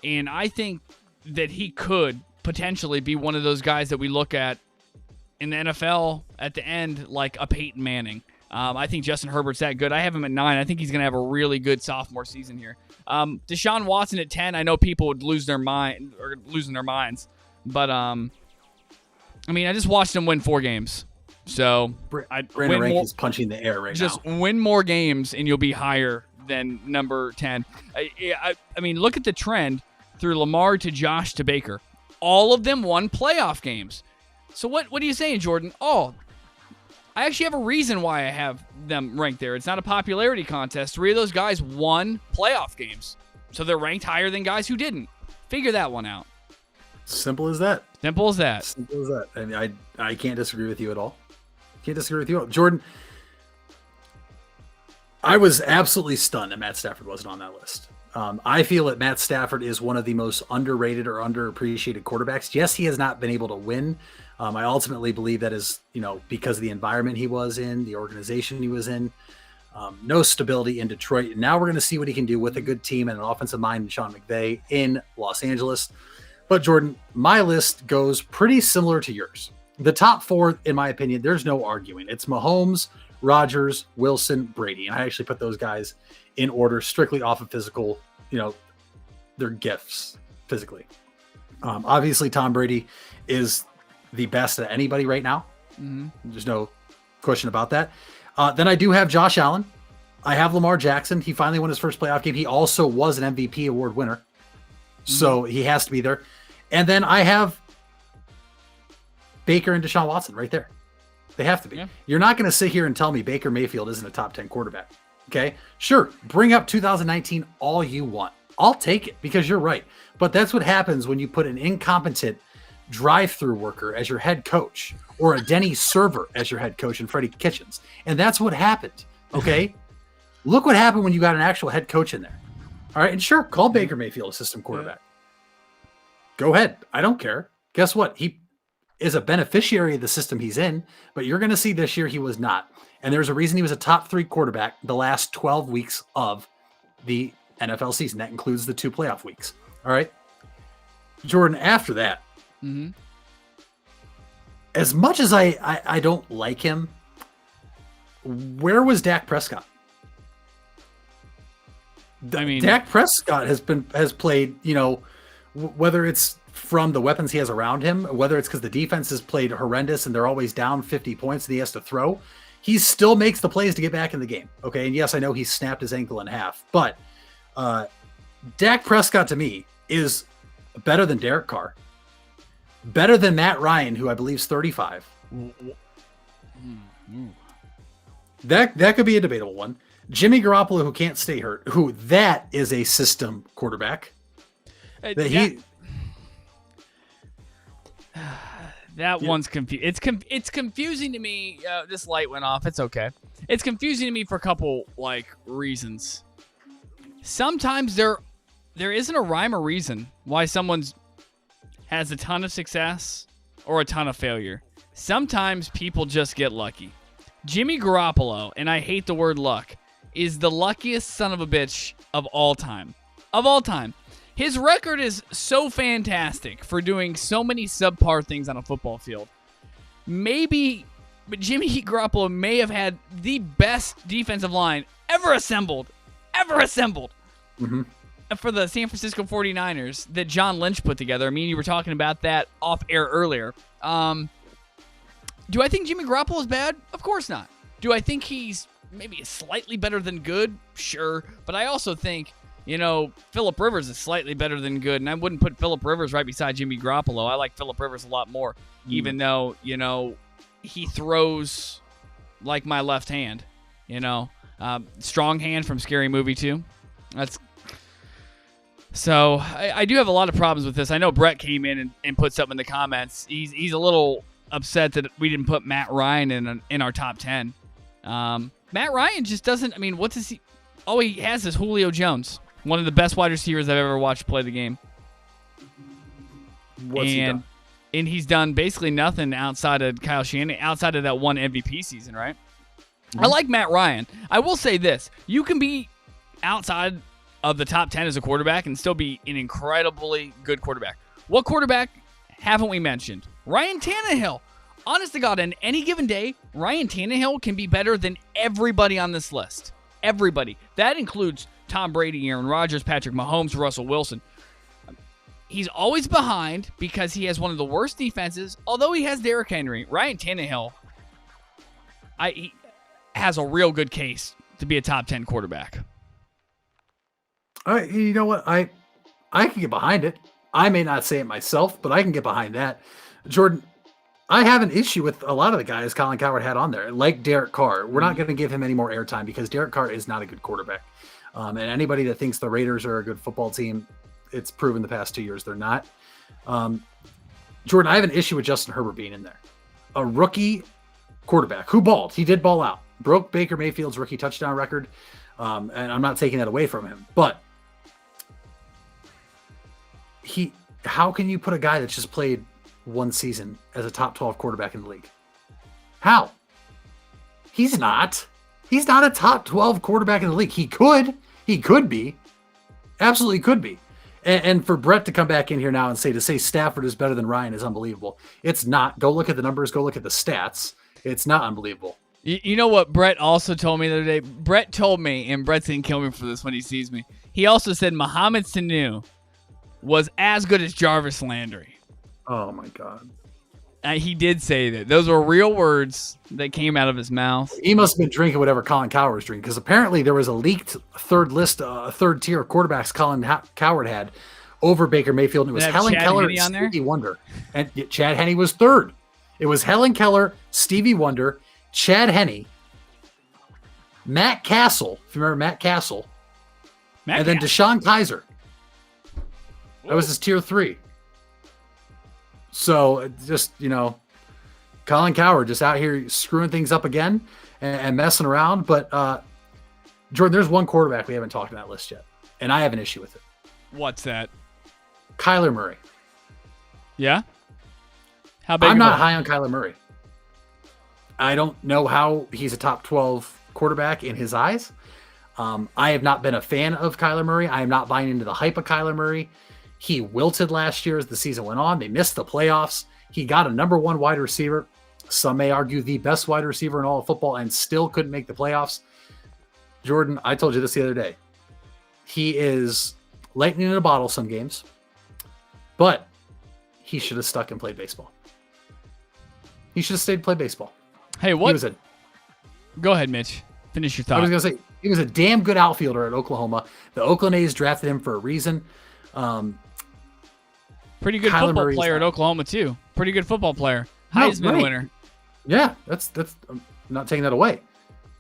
And I think that he could potentially be one of those guys that we look at in the NFL at the end, like a Peyton Manning. I think Justin Herbert's that good. I have him at 9. I think he's going to have a really good sophomore season here. Deshaun Watson at 10. I know people would losing their minds. But, I just watched him wwin 4 games. So Brandon Rank is punching the air right now. Just win more games and you'll be higher than number 10. Look at the trend through Lamar to Josh to Baker. All of them won playoff games. So what are you saying, Jordan? Oh, I actually have a reason why I have them ranked there. It's not a popularity contest. 3 of those guys won playoff games. So they're ranked higher than guys who didn't. Figure that one out. Simple as that. I can't disagree with you at all. Jordan, I was absolutely stunned that Matt Stafford wasn't on that list. I feel that Matt Stafford is one of the most underrated or underappreciated quarterbacks. Yes, he has not been able to win. I ultimately believe that is, because of the environment he was in, the organization he was in, no stability in Detroit. And now we're going to see what he can do with a good team and an offensive mind in Sean McVay in Los Angeles. But Jordan, my list goes pretty similar to yours. The top 4, in my opinion, there's no arguing. It's Mahomes, Rodgers, Wilson, Brady. And I actually put those guys in order strictly off of physical, their gifts physically. Obviously, Tom Brady is the best of anybody right now. Mm-hmm. There's no question about that. Then I do have Josh Allen. I have Lamar Jackson. He finally won his first playoff game. He also was an MVP award winner. Mm-hmm. So he has to be there. And then I have Baker and Deshaun Watson right there. They have to be. Yeah. You're not going to sit here and tell me Baker Mayfield isn't a top 10 quarterback. Okay. Sure. Bring up 2019 all you want. I'll take it because you're right. But that's what happens when you put an incompetent drive-through worker as your head coach or a Denny's server as your head coach in Freddie Kitchens. And that's what happened. Okay. Look what happened when you got an actual head coach in there. All right, and sure, call Baker Mayfield a system quarterback. Go ahead. I don't care. Guess what? He is a beneficiary of the system he's in, but you're going to see this year he was not. And there's a reason he was a top 3 quarterback the last 12 weeks of the NFL season. That includes the 2 playoff weeks. All right. Jordan, after that, as much as I don't like him, where was Dak Prescott? I mean, Dak Prescott has played, whether it's from the weapons he has around him, whether it's because the defense has played horrendous and they're always down 50 points and he has to throw, he still makes the plays to get back in the game. Okay. And yes, I know he snapped his ankle in half, but Dak Prescott to me is better than Derek Carr, better than Matt Ryan, who I believe is 35. That could be a debatable one. Jimmy Garoppolo, who can't stay hurt, who that is a system quarterback. That one's confusing. It's confusing to me. This light went off. It's okay. It's confusing to me for a couple reasons. Sometimes there isn't a rhyme or reason why someone's has a ton of success or a ton of failure. Sometimes people just get lucky. Jimmy Garoppolo, and I hate the word luck, is the luckiest son of a bitch of all time. Of all time. His record is so fantastic for doing so many subpar things on a football field. But Jimmy Garoppolo may have had the best defensive line ever assembled. For the San Francisco 49ers that John Lynch put together. I mean, you were talking about that off air earlier. Do I think Jimmy Garoppolo is bad? Of course not. Do I think he's maybe slightly better than good? Sure. But I also think, Phillip Rivers is slightly better than good, and I wouldn't put Phillip Rivers right beside Jimmy Garoppolo. I like Phillip Rivers a lot more, even though, he throws like my left hand, strong hand from Scary Movie 2. So I do have a lot of problems with this. I know Brett came in and put something in the comments. He's a little upset that we didn't put Matt Ryan in our top 10. Matt Ryan just doesn't. I mean, what does he? All he has is Julio Jones, one of the best wide receivers I've ever watched play the game. What's he done? And he's done basically nothing outside of Kyle Shanahan, outside of that one MVP season, right? I like Matt Ryan. I will say this: you can be outside of the top 10 as a quarterback and still be an incredibly good quarterback. What quarterback haven't we mentioned? Ryan Tannehill. Honest to God, on any given day, Ryan Tannehill can be better than everybody on this list. Everybody. That includes Tom Brady, Aaron Rodgers, Patrick Mahomes, Russell Wilson. He's always behind because he has one of the worst defenses, although he has Derrick Henry. Ryan Tannehill he has a real good case to be a top 10 quarterback. You know what? I can get behind it. I may not say it myself, but I can get behind that. Jordan, I have an issue with a lot of the guys Colin Cowherd had on there, like Derek Carr. We're not going to give him any more airtime because Derek Carr is not a good quarterback. And anybody that thinks the Raiders are a good football team, it's proven the past 2 years they're not. Jordan, I have an issue with Justin Herbert being in there. A rookie quarterback who balled. He did ball out. Broke Baker Mayfield's rookie touchdown record. And I'm not taking that away from him. But how can you put a guy that's just played one season as a top 12 quarterback in the league? How? He's not a top 12 quarterback in the league. He could be, absolutely could be. And for Brett to come back in here now and say Stafford is better than Ryan is unbelievable. It's not. Go look at the numbers. Go look at the stats. It's not unbelievable. You know what Brett also told me the other day? Brett told me, and Brett's going to kill me for this when he sees me. He also said Mohamed Sanu was as good as Jarvis Landry. Oh, my God. He did say that. Those were real words that came out of his mouth. He must have been drinking whatever Colin Cowherd was drinking, because apparently there was a leaked third tier of quarterbacks Colin Cowherd had over Baker Mayfield. And it was Helen Keller and Stevie Wonder. And Chad Henne was third. It was Helen Keller, Stevie Wonder, Chad Henne, Matt Castle, if you remember Matt Castle, and then Deshaun Kaiser. That was his tier 3. So just, Colin Cowherd just out here screwing things up again and messing around. But Jordan, there's one quarterback we haven't talked on that list yet. and I have an issue with it. What's that? Kyler Murray. Yeah? How big? I'm not high on Kyler Murray. I don't know how he's a top 12 quarterback in his eyes. I have not been a fan of Kyler Murray. I am not buying into the hype of Kyler Murray. He wilted last year as the season went on. They missed the playoffs. He got a number one wide receiver. Some may argue the best wide receiver in all of football and still couldn't make the playoffs. Jordan, I told you this the other day. He is lightning in a bottle some games, but he should have stuck and played baseball. He should have stayed and played baseball. Hey, what? Go ahead, Mitch. Finish your thought. I was going to say, he was a damn good outfielder at Oklahoma. The Oakland A's drafted him for a reason. Pretty good Kyler football Murray's player at Oklahoma, too. Pretty good football player. Heisman winner. Yeah, that's I'm not taking that away.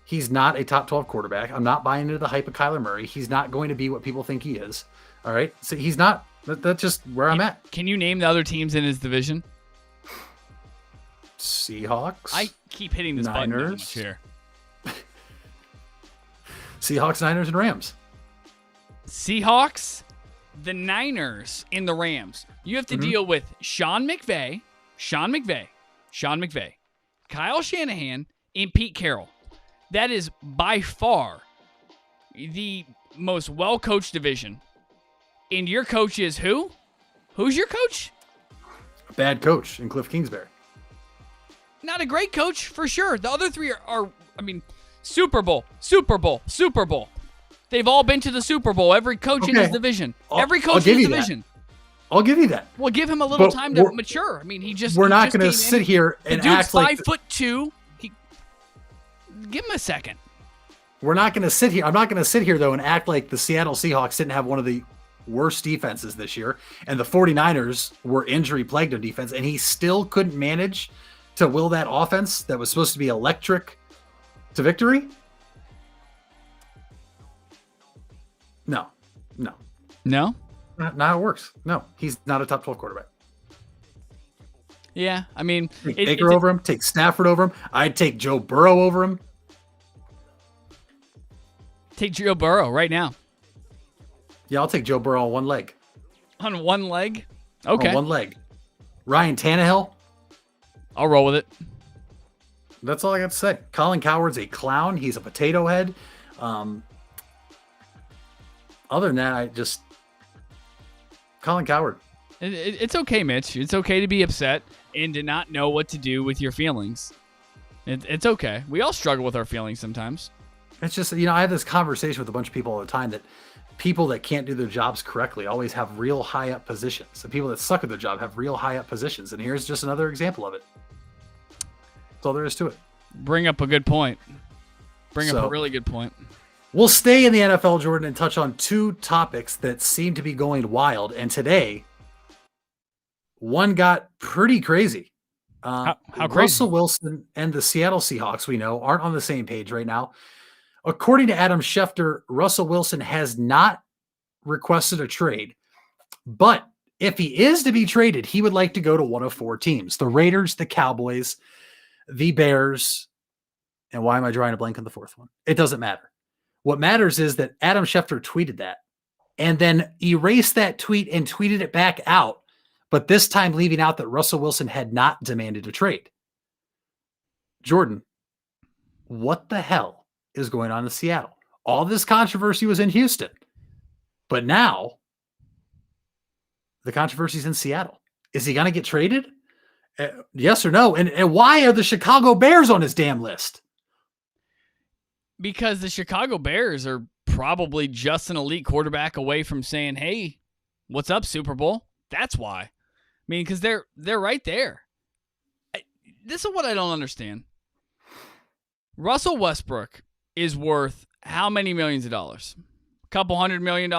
He's not a top 12 quarterback. I'm not buying into the hype of Kyler Murray. He's not going to be what people think he is. All right? So he's not. That's just where I'm at. Can you name the other teams in his division? Seahawks. I keep hitting this button too much here. Seahawks, Niners, and Rams. Seahawks, the Niners, and the Rams. You have to deal with Sean McVay, Kyle Shanahan, and Pete Carroll. That is by far the most well-coached division. And your coach is who? Who's your coach? A bad coach in Cliff Kingsbury. Not a great coach, for sure. The other three are Super Bowl. They've all been to the Super Bowl. Every coach in his division. Every coach in his division. I'll give you that. Well, give him a little time to mature. I mean, we're not going to sit here and act like... The dude's 5'2". Give him a second. We're not going to sit here. I'm not going to sit here, though, and act like the Seattle Seahawks didn't have one of the worst defenses this year, and the 49ers were injury-plagued on defense, and he still couldn't manage to will that offense that was supposed to be electric to victory? No. No? Not how it works. No, he's not a top 12 quarterback. Yeah, I mean... Take Baker over him. Take Stafford over him. I'd take Joe Burrow over him. Take Joe Burrow right now. Yeah, I'll take Joe Burrow on one leg. On one leg? Okay. On one leg. Ryan Tannehill. I'll roll with it. That's all I got to say. Colin Cowherd's a clown. He's a potato head. Other than that, Colin Cowherd. It's okay, Mitch. It's okay to be upset and to not know what to do with your feelings. It's okay. We all struggle with our feelings sometimes. It's just, I have this conversation with a bunch of people all the time that people that can't do their jobs correctly always have real high up positions. The people that suck at their job have real high up positions. And here's just another example of it. That's all there is to it. Bring up a good point. Bring up a really good point. We'll stay in the NFL, Jordan, and touch on two topics that seem to be going wild. And today, one got pretty crazy. How crazy? Russell Wilson and the Seattle Seahawks, we know, aren't on the same page right now. According to Adam Schefter, Russell Wilson has not requested a trade. But if he is to be traded, he would like to go to one of four teams: the Raiders, the Cowboys, the Bears. And why am I drawing a blank on the fourth one? It doesn't matter. What matters is that Adam Schefter tweeted that and then erased that tweet and tweeted it back out, but this time leaving out that Russell Wilson had not demanded a trade. Jordan, what the hell is going on in Seattle? All this controversy was in Houston, but now the controversy is in Seattle. Is he going to get traded? Yes or no? And why are the Chicago Bears on his damn list? Because the Chicago Bears are probably just an elite quarterback away from saying, hey, what's up, Super Bowl? That's why. I mean, because they're right there. This is what I don't understand. Russell Westbrook is worth how many millions of dollars? A couple $100 million?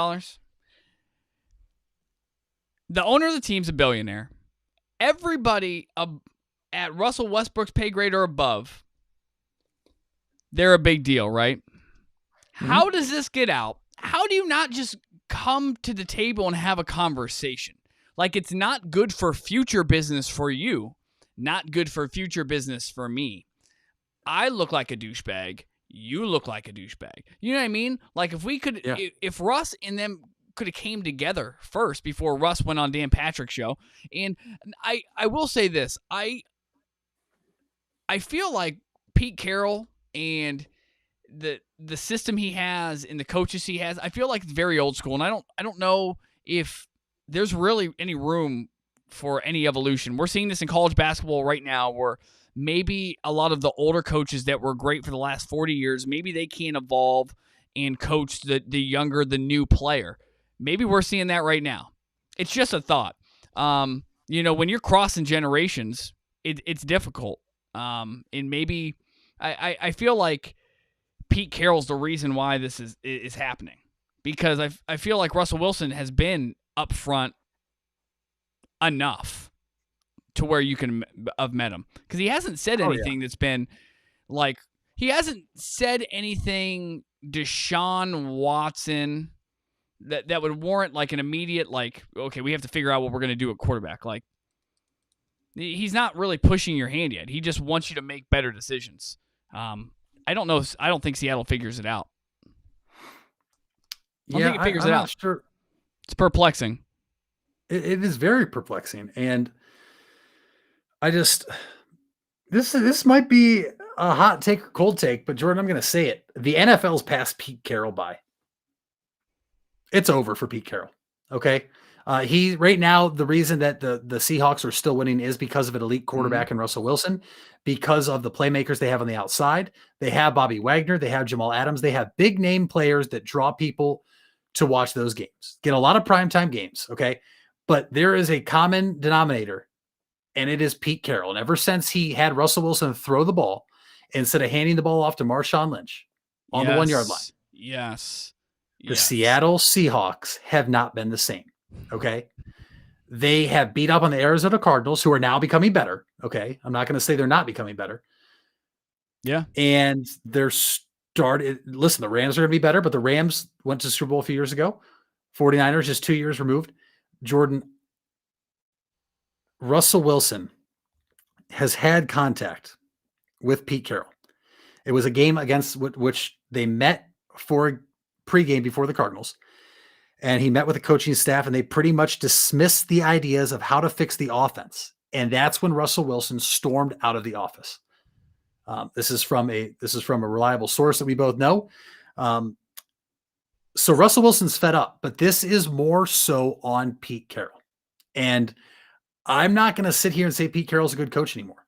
The owner of the team's a billionaire. Everybody at Russell Westbrook's pay grade or above, they're a big deal, right? Mm-hmm. How does this get out? How do you not just come to the table and have a conversation? Like, it's not good for future business for you, not good for future business for me. I look like a douchebag. you look like a douchebag. You know what I mean? Like if we could, if Russ and them could have came together first before Russ went on Dan Patrick's show. And I will say this, I feel like Pete Carroll and the system he has and the coaches he has, I feel like it's very old school. And I don't know if there's really any room for any evolution. We're seeing this in college basketball right now where maybe a lot of the older coaches that were great for the last 40 years, maybe they can't evolve and coach the younger, the new player. Maybe we're seeing that right now. It's just a thought. When you're crossing generations, it's difficult. And maybe I feel like Pete Carroll's the reason why this is happening, because I feel like Russell Wilson has been up front enough to where you can have met him, because he hasn't said anything that's been like, he hasn't said anything Deshaun Watson that would warrant like an immediate, like, okay, we have to figure out what we're going to do at quarterback. Like, he's not really pushing your hand yet. He just wants you to make better decisions. I don't know. I don't think Seattle figures it out. I don't think it figures it out. Sure. It's perplexing. It is very perplexing. And I just, this might be a hot take or cold take, but Jordan, I'm going to say it. The NFL's passed Pete Carroll by. It's over for Pete Carroll. Okay. He right now, the reason that the Seahawks are still winning is because of an elite quarterback in Russell Wilson, because of the playmakers they have on the outside. They have Bobby Wagner. They have Jamal Adams. They have big name players that draw people to watch those games, get a lot of primetime games. Okay. But there is a common denominator, and it is Pete Carroll. And ever since he had Russell Wilson throw the ball instead of handing the ball off to Marshawn Lynch on the 1 yard line. Yes. The Seattle Seahawks have not been the same. Okay. They have beat up on the Arizona Cardinals, who are now becoming better. Okay. I'm not going to say they're not becoming better. Yeah. And listen, the Rams are going to be better, but the Rams went to the Super Bowl a few years ago. 49ers just 2 years removed. Jordan, Russell Wilson has had contact with Pete Carroll. It was a game against which they met for a pregame before the Cardinals. And he met with the coaching staff, and they pretty much dismissed the ideas of how to fix the offense. And that's when Russell Wilson stormed out of the office. This is from a reliable source that we both know. So Russell Wilson's fed up, but this is more so on Pete Carroll. And I'm not going to sit here and say Pete Carroll's a good coach anymore.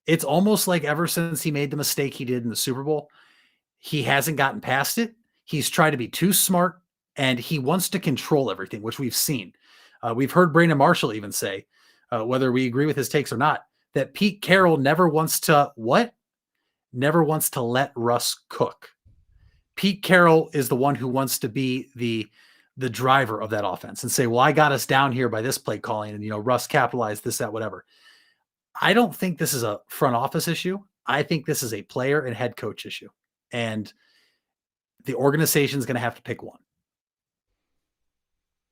It's almost like ever since he made the mistake he did in the Super Bowl, he hasn't gotten past it. He's tried to be too smart, and he wants to control everything, which we've seen. We've heard Brandon Marshall even say, whether we agree with his takes or not, that Pete Carroll never wants to let Russ cook. Pete Carroll is the one who wants to be the driver of that offense and say, well, I got us down here by this play calling, and, Russ capitalized this, that, whatever. I don't think this is a front office issue. I think this is a player and head coach issue. And the organization is going to have to pick one.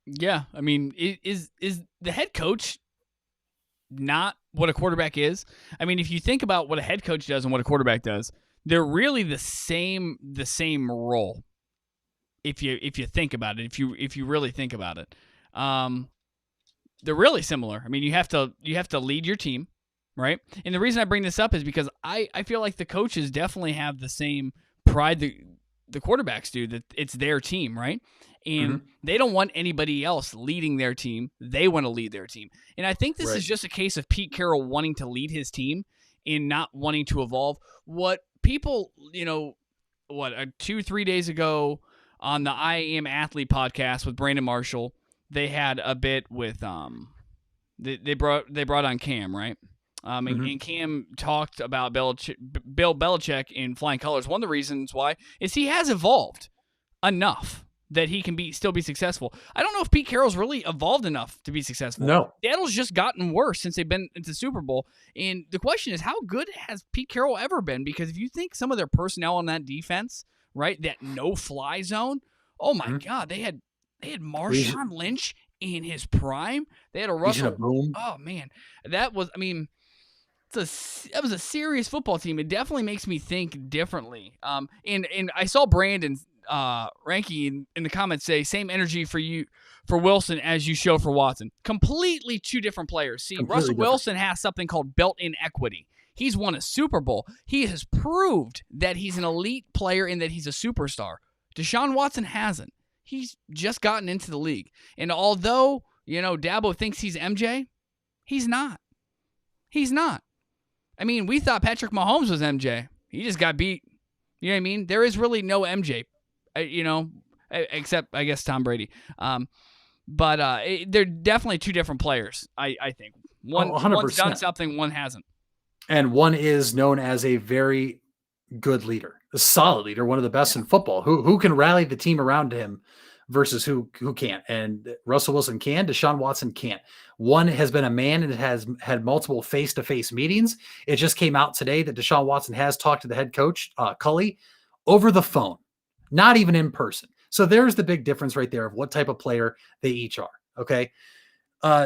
Yeah. I mean, is the head coach not what a quarterback is? I mean, if you think about what a head coach does and what a quarterback does, they're really the same role. If you think about it, if you really think about it, they're really similar. I mean, you have to lead your team, right? And the reason I bring this up is because I feel like the coaches definitely have the same pride the quarterbacks do, that it's their team, right? And they don't want anybody else leading their team. They want to lead their team. And I think this is just a case of Pete Carroll wanting to lead his team and not wanting to evolve. What people, 2-3 days ago on the I Am Athlete podcast with Brandon Marshall, they had a bit with they brought on Cam, right? And Cam talked about Bill Belichick in flying colors. One of the reasons why is he has evolved enough that he can still be successful. I don't know if Pete Carroll's really evolved enough to be successful. No. Seattle's just gotten worse since they've been into Super Bowl. And the question is, how good has Pete Carroll ever been? Because if you think some of their personnel on that defense, right, that no-fly zone, oh my God, they had Marshawn Lynch in his prime. They had a Russell. Boom. Oh man, that was. I mean, that was a serious football team. It definitely makes me think differently. And I saw Brandon Ranky in the comments say same energy for Wilson as you show for Watson. Completely two different players. See, Completely Russell different. Wilson has something called built-in equity. He's won a Super Bowl. He has proved that he's an elite player and that he's a superstar. Deshaun Watson hasn't. He's just gotten into the league. And although, Dabo thinks he's MJ, he's not. He's not. I mean, we thought Patrick Mahomes was MJ. He just got beat. You know what I mean? There is really no MJ, except, I guess, Tom Brady. But they're definitely two different players, I think. One's done something, one hasn't. And one is known as a very good leader, a solid leader, one of the best in football, who can rally the team around him versus who can't. And Russell Wilson can, Deshaun Watson can't. One has been a man and has had multiple face-to-face meetings. It just came out today that Deshaun Watson has talked to the head coach, Culley, over the phone, not even in person. So there's the big difference right there of what type of player they each are. Okay.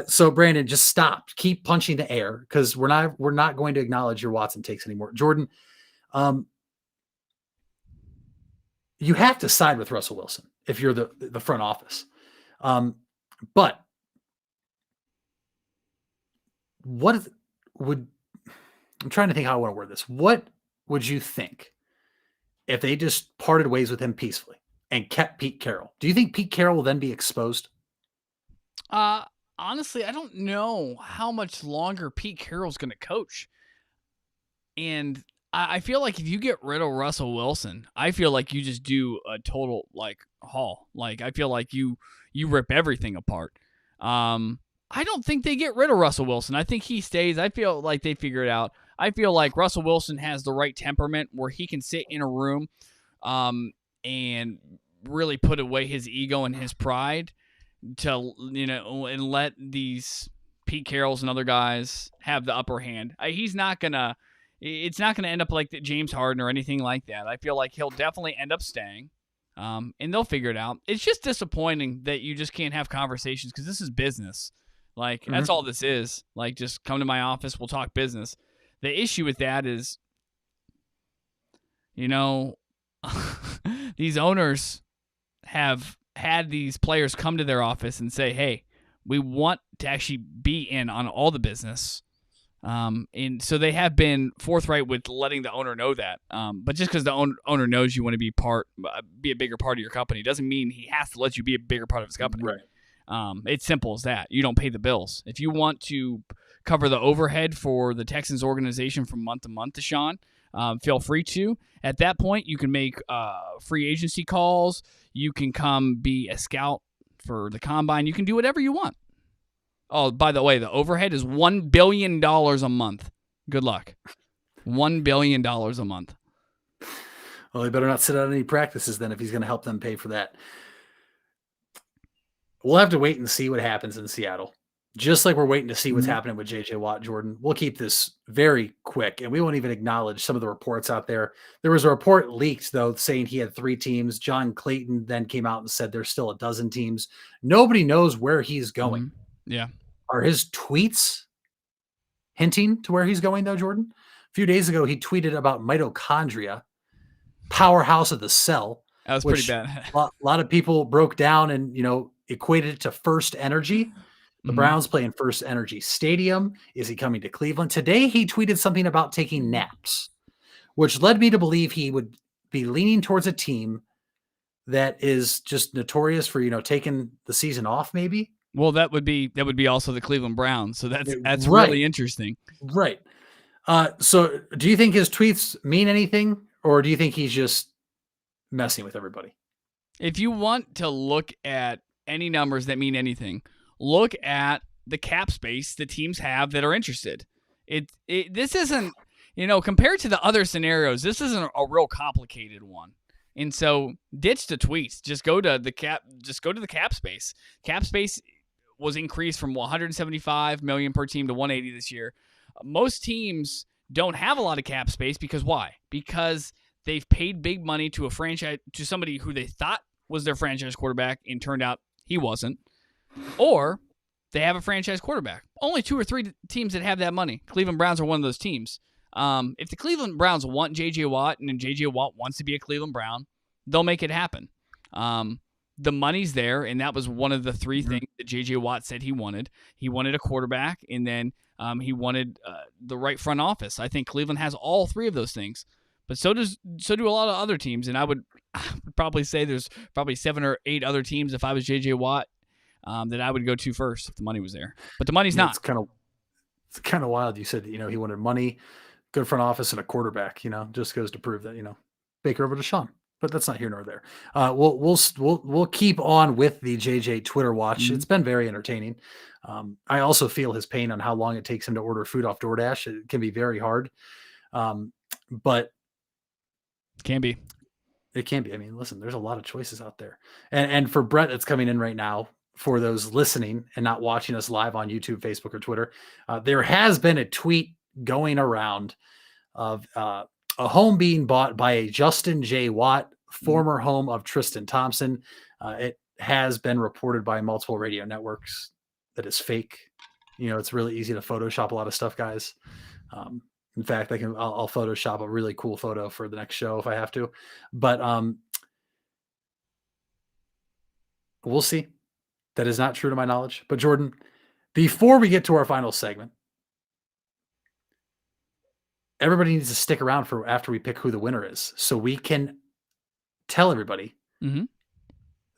So Brandon, just stop. Keep punching the air because we're not going to acknowledge your Watson takes anymore. Jordan, you have to side with Russell Wilson if you're the front office. But I'm trying to think how I want to word this. What would you think if they just parted ways with him peacefully and kept Pete Carroll? Do you think Pete Carroll will then be exposed? Honestly, I don't know how much longer Pete Carroll's going to coach. And I feel like if you get rid of Russell Wilson, I feel like you just do a total haul. Like I feel like you rip everything apart. I don't think they get rid of Russell Wilson. I think he stays. I feel like they figure it out. I feel like Russell Wilson has the right temperament where he can sit in a room and really put away his ego and his pride to, and let these Pete Carrolls and other guys have the upper hand. It's not going to end up like James Harden or anything like that. I feel like he'll definitely end up staying, and they'll figure it out. It's just disappointing that you just can't have conversations because this is business. That's all this is. Just come to my office, we'll talk business. The issue with that is, these owners have had these players come to their office and say, hey, we want to actually be in on all the business. And so they have been forthright with letting the owner know that. But just because the owner knows you want to be a bigger part of your company doesn't mean he has to let you be a bigger part of his company. Right. It's simple as that. You don't pay the bills. If you want to cover the overhead for the Texans organization from month to month, Deshaun, feel free to. At that point, you can make free agency calls. You can come be a scout for the combine. You can do whatever you want. Oh, by the way, the overhead is $1 billion a month. Good luck. $1 billion a month. Well, he better not sit out any practices then if he's going to help them pay for that. We'll have to wait and see what happens in Seattle. Just like we're waiting to see what's happening with J.J. Watt, Jordan. We'll keep this very quick, and we won't even acknowledge some of the reports out there. There was a report leaked, though, saying he had 3 teams. John Clayton then came out and said there's still a dozen teams. Nobody knows where he's going. Mm-hmm. Yeah. Are his tweets hinting to where he's going, though, Jordan? A few days ago, he tweeted about mitochondria, powerhouse of the cell. That was pretty bad. A lot of people broke down and, equated it to First Energy. The Browns play in First Energy Stadium. Is he coming to Cleveland? Today, he tweeted something about taking naps, which led me to believe he would be leaning towards a team that is just notorious for, taking the season off, maybe. Well, that would be also the Cleveland Browns. So that's right. Really interesting. Right. So do you think his tweets mean anything, or do you think he's just messing with everybody? If you want to look at any numbers that mean anything, look at the cap space the teams have that are interested. This isn't, compared to the other scenarios, this isn't a real complicated one. And so ditch the tweets. Just go to the cap space. Cap space was increased from 175 million per team to 180 this year. Most teams don't have a lot of cap space because why? Because they've paid big money to a franchise, to somebody who they thought was their franchise quarterback and turned out he wasn't. Or they have a franchise quarterback. Only 2 or 3 teams that have that money. Cleveland Browns are one of those teams. If the Cleveland Browns want J.J. Watt and J.J. Watt wants to be a Cleveland Brown, they'll make it happen. The money's there, and that was one of the 3 things that J.J. Watt said he wanted. He wanted a quarterback, and then he wanted the right front office. I think Cleveland has all 3 of those things, but so do a lot of other teams. And I would probably say there's probably 7 or 8 other teams if I was J.J. Watt that I would go to first if the money was there. But the money's not. It's kind of wild. You said he wanted money, good front office, and a quarterback. Just goes to prove that Baker over to Sean. But that's not here nor there. We'll keep on with the JJ Twitter watch. Mm-hmm. It's been very entertaining. I also feel his pain on how long it takes him to order food off DoorDash. It can be very hard, but it can be. It can be. I mean, listen, there's a lot of choices out there, and for Brett that's coming in right now. For those listening and not watching us live on YouTube, Facebook, or Twitter, there has been a tweet going around of a home being bought by a Justin J. Watt, former home of Tristan Thompson. It has been reported by multiple radio networks that is fake. It's really easy to Photoshop a lot of stuff, guys. In fact, I'll Photoshop a really cool photo for the next show if I have to. But we'll see. That is not true to my knowledge. But Jordan, before we get to our final segment, everybody needs to stick around for after we pick who the winner is, so we can tell everybody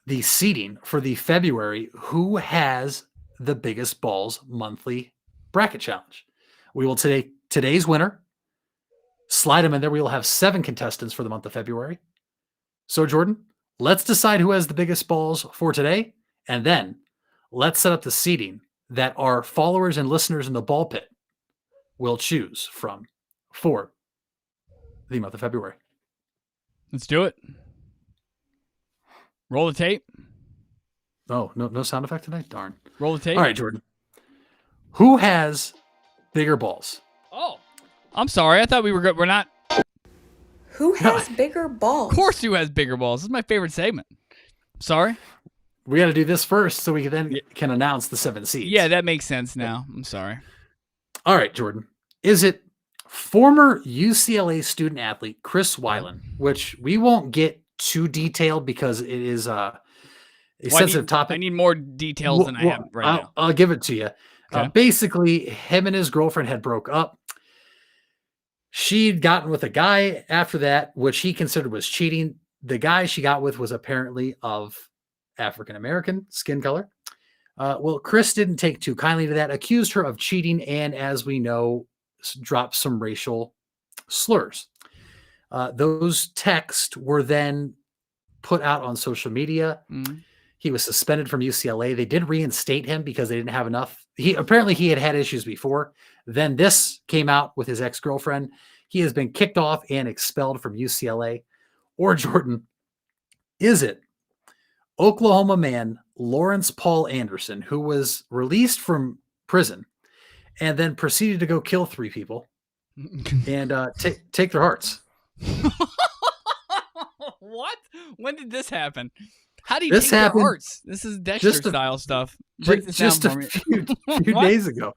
the seeding for the February who has the biggest balls monthly bracket challenge. We will take today's winner, slide them in there. We will have 7 contestants for the month of February. So Jordan, let's decide who has the biggest balls for today, and then let's set up the seeding that our followers and listeners in the ball pit will choose from for the month of February. Let's do it. Roll the tape. Oh, no sound effect tonight? Darn. Roll the tape. All right, Jordan. Who has bigger balls? Oh, I'm sorry. I thought we were good. We're not. Who has bigger balls? Of course, who has bigger balls. This is my favorite segment. Sorry. We got to do this first so we can announce the 7 seeds. Yeah, that makes sense now. I'm sorry. All right, Jordan. Is it former UCLA student athlete Chris Weiland, which we won't get too detailed because it is a sensitive topic. I need more details than I have right now. I'll give it to you. Okay. Basically, him and his girlfriend had broke up. She'd gotten with a guy after that, which he considered was cheating. The guy she got with was apparently of African-American skin color. Well, Chris didn't take too kindly to that, accused her of cheating, and as we know, dropped some racial slurs. Those texts were then put out on social media. Mm-hmm. He was suspended from UCLA. They did reinstate him because they didn't have enough. He had issues before. Then this came out with his ex-girlfriend. He has been kicked off and expelled from UCLA. Or Jordan, is it Oklahoma man Lawrence Paul Anderson, who was released from prison and then proceeded to go kill 3 people and take their hearts? What? When did this happen? How do you take their hearts? This is Dexter style stuff. Break this just down a for me. few days ago.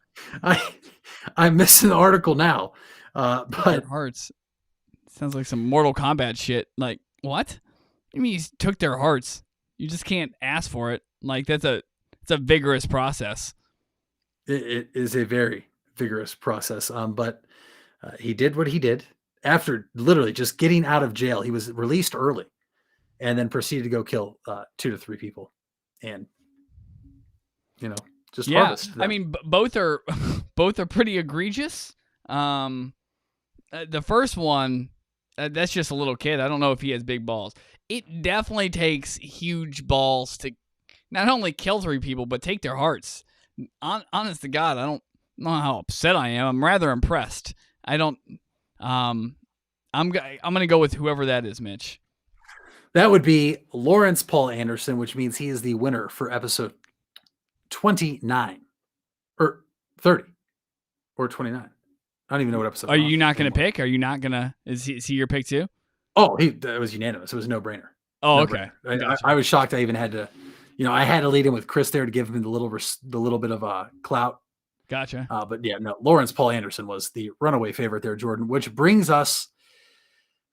I'm missing the article now. But their hearts sounds like some Mortal Kombat shit. Like, what? You mean you took their hearts? You just can't ask for it. Like, it's a vigorous process. It is a very vigorous process. But he did what he did after literally just getting out of jail. He was released early and then proceeded to go kill 2 to 3 people. And, just harvest them. I mean, both are pretty egregious. The first one, that's just a little kid. I don't know if he has big balls. It definitely takes huge balls to not only kill 3 people, but take their hearts. Honest to God, I don't know how upset I am. I'm rather impressed. I don't. I'm gonna go with whoever that is, Mitch. That would be Lawrence Paul Anderson, which means he is the winner for episode 29 or 30 or 29. I don't even know what episode. Are you not going to pick? Are you not going to? Is he your pick too? Oh, that was unanimous. It was a no-brainer. Oh, okay. I was shocked I even had to I had to lead in with Chris there to give him the little bit of clout. Gotcha. But yeah, no, Lawrence Paul Anderson was the runaway favorite there, Jordan, which brings us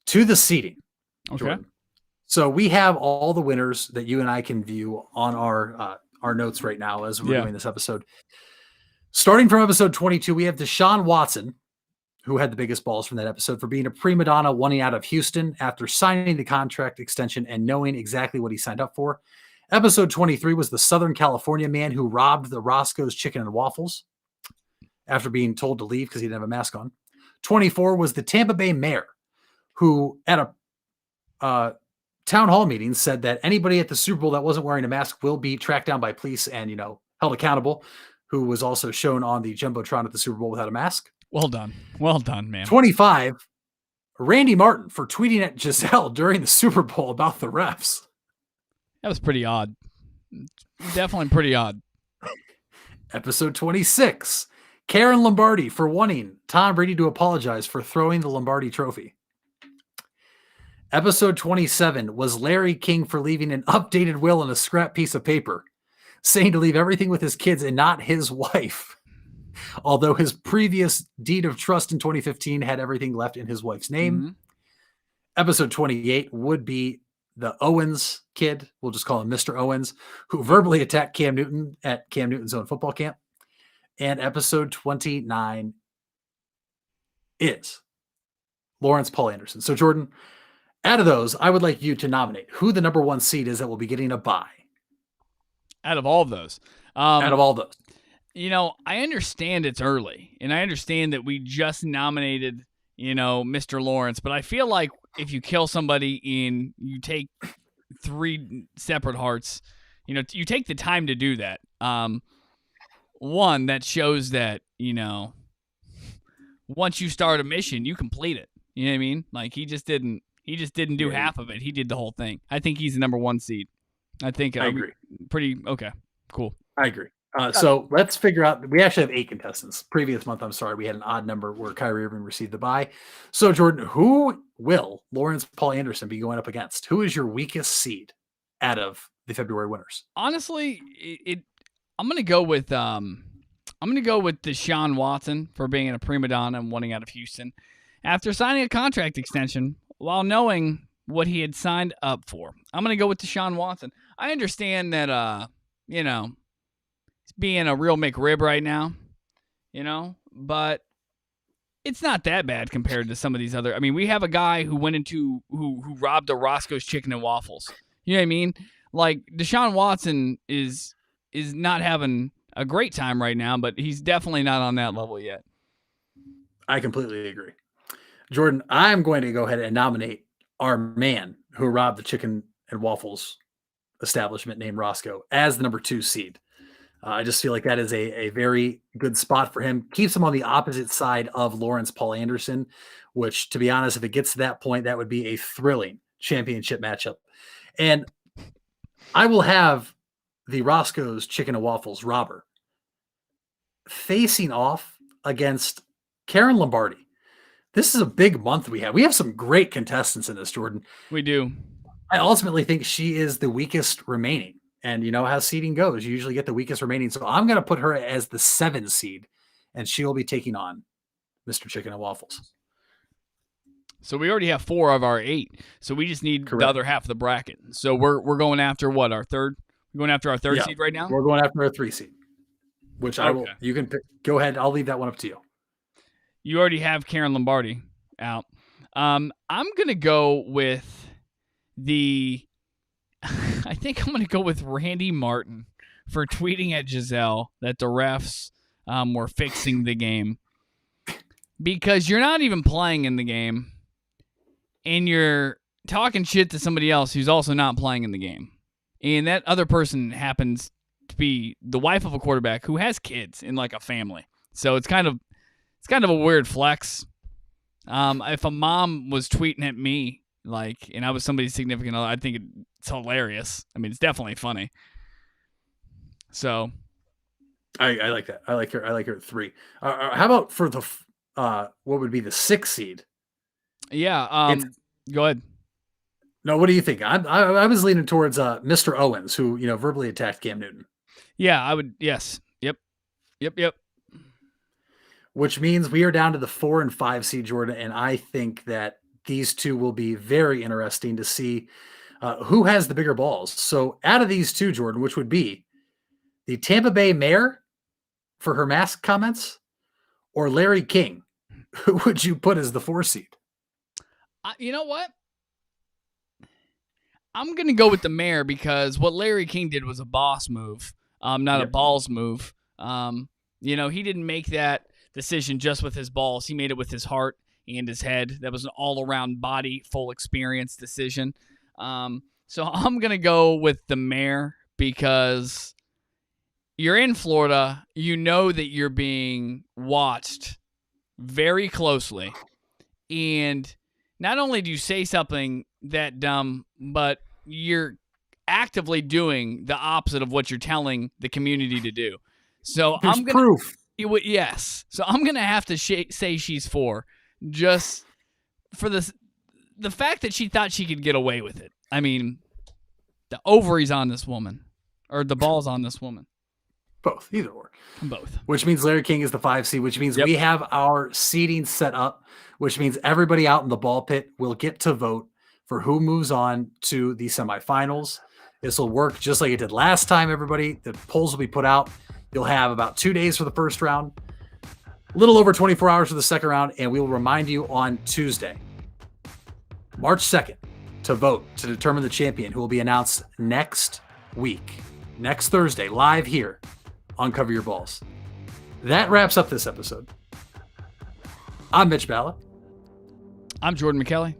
to the seeding. Okay. Jordan. So we have all the winners that you and I can view on our notes right now as we're doing this episode. Starting from episode 22, we have Deshaun Watson, who had the biggest balls from that episode for being a prima donna wanting out of Houston after signing the contract extension and knowing exactly what he signed up for. Episode 23 was the Southern California man who robbed the Roscoe's Chicken and Waffles after being told to leave because he didn't have a mask on. 24 was the Tampa Bay mayor who at a town hall meeting said that anybody at the Super Bowl that wasn't wearing a mask will be tracked down by police and, held accountable, who was also shown on the Jumbotron at the Super Bowl without a mask. Well done. Well done, man. 25, Randy Martin for tweeting at Giselle during the Super Bowl about the refs. That was pretty odd. Definitely pretty odd. Episode 26, Karen Lombardi for wanting Tom Brady to apologize for throwing the Lombardi trophy. Episode 27 was Larry King for leaving an updated will on a scrap piece of paper, saying to leave everything with his kids and not his wife. Although his previous deed of trust in 2015 had everything left in his wife's name. Mm-hmm. Episode 28 would be the Owens kid, we'll just call him Mr. Owens, who verbally attacked Cam Newton at Cam Newton's own football camp. And episode 29 is Lawrence Paul Anderson. So, Jordan, out of those, I would like you to nominate who the number one seed is that will be getting a bye. Out of all of those. Out of all those. I understand it's early, and I understand that we just nominated, Mr. Lawrence, but I feel like if you kill somebody and you take 3 separate hearts, you take the time to do that. One, that shows that, once you start a mission, you complete it. You know what I mean? Like he just didn't do half of it. He did the whole thing. I think he's the number one seed. I agree. Pretty okay. Cool. I agree. So let's figure out. We actually have 8 contestants. Previous month, we had an odd number where Kyrie Irving received the bye. So Jordan, who will Lawrence Paul Anderson be going up against? Who is your weakest seed out of the February winners? Honestly, I'm gonna go with Deshaun Watson for being a prima donna and wanting out of Houston after signing a contract extension while knowing what he had signed up for. I'm gonna go with Deshaun Watson. I understand that being a real McRib right now, but it's not that bad compared to some of these other. I mean, we have a guy who who robbed a Roscoe's Chicken and Waffles. You know what I mean? Like Deshaun Watson is not having a great time right now, but he's definitely not on that level yet. I completely agree. Jordan, I'm going to go ahead and nominate our man who robbed the Chicken and Waffles establishment named Roscoe as the number 2 seed. I just feel like that is a very good spot for him. Keeps him on the opposite side of Lawrence Paul Anderson, which, to be honest, if it gets to that point, that would be a thrilling championship matchup. And I will have the Roscoe's Chicken and Waffles robber facing off against Karen Lombardi. This is a big month we have. We have some great contestants in this, Jordan. We do. I ultimately think she is the weakest remaining. And how seeding goes. You usually get the weakest remaining. So I'm going to put her as the 7 seed, and she'll be taking on Mr. Chicken and Waffles. So we already have 4 of our 8. So we just need the other half of the bracket. So we're going after what, our third? We're going after our third seed right now? We're going after our 3 seed, which I will. You can pick, go ahead. I'll leave that one up to you. You already have Karen Lombardi out. I'm going to go with I think I'm going to go with Randy Martin for tweeting at Giselle that the refs were fixing the game. Because you're not even playing in the game, and you're talking shit to somebody else who's also not playing in the game. And that other person happens to be the wife of a quarterback who has kids in like a family. So it's kind of a weird flex. If a mom was tweeting at me, and I was somebody's significant other, I think it's hilarious. I mean, it's definitely funny. So, I like that. I like her at 3. How about for the what would be the 6 seed? Yeah. Go ahead. No, what do you think? I was leaning towards Mr. Owens, who verbally attacked Cam Newton, Yeah, I would. Yes. Yep. which means we are down to the 4 and 5 seed, Jordan, and I think that these two will be very interesting to see who has the bigger balls. So out of these two, Jordan, which would be the Tampa Bay mayor for her mask comments or Larry King, who would you put as the 4 seed? You know what? I'm going to go with the mayor because what Larry King did was a boss move, not a balls move. He didn't make that decision just with his balls. He made it with his heart and his head. That was an all-around body, full experience decision. So I'm going to go with the mayor because you're in Florida. You know that you're being watched very closely. And not only do you say something that dumb, but you're actively doing the opposite of what you're telling the community to do. So There's proof. Yes. So I'm going to have to say she's 4 just for the fact that she thought she could get away with it. I mean, the ovaries on this woman or the balls on this woman. Both, either or. Both. Which means Larry King is the 5 seed, which means we have our seeding set up, which means everybody out in the ball pit will get to vote for who moves on to the semifinals. This will work just like it did last time, everybody. The polls will be put out. You'll have about 2 days for the first round, a little over 24 hours for the second round, and we will remind you on Tuesday, March 2nd, to vote to determine the champion, who will be announced next week, next Thursday, live here on Cover Your Balls. That wraps up this episode. I'm Mitch Balla. I'm Jordan McKelly.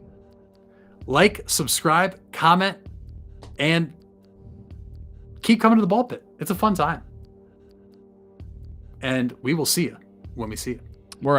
Like, subscribe, comment, and keep coming to the ball pit. It's a fun time. And we will see you when we see you. We're out.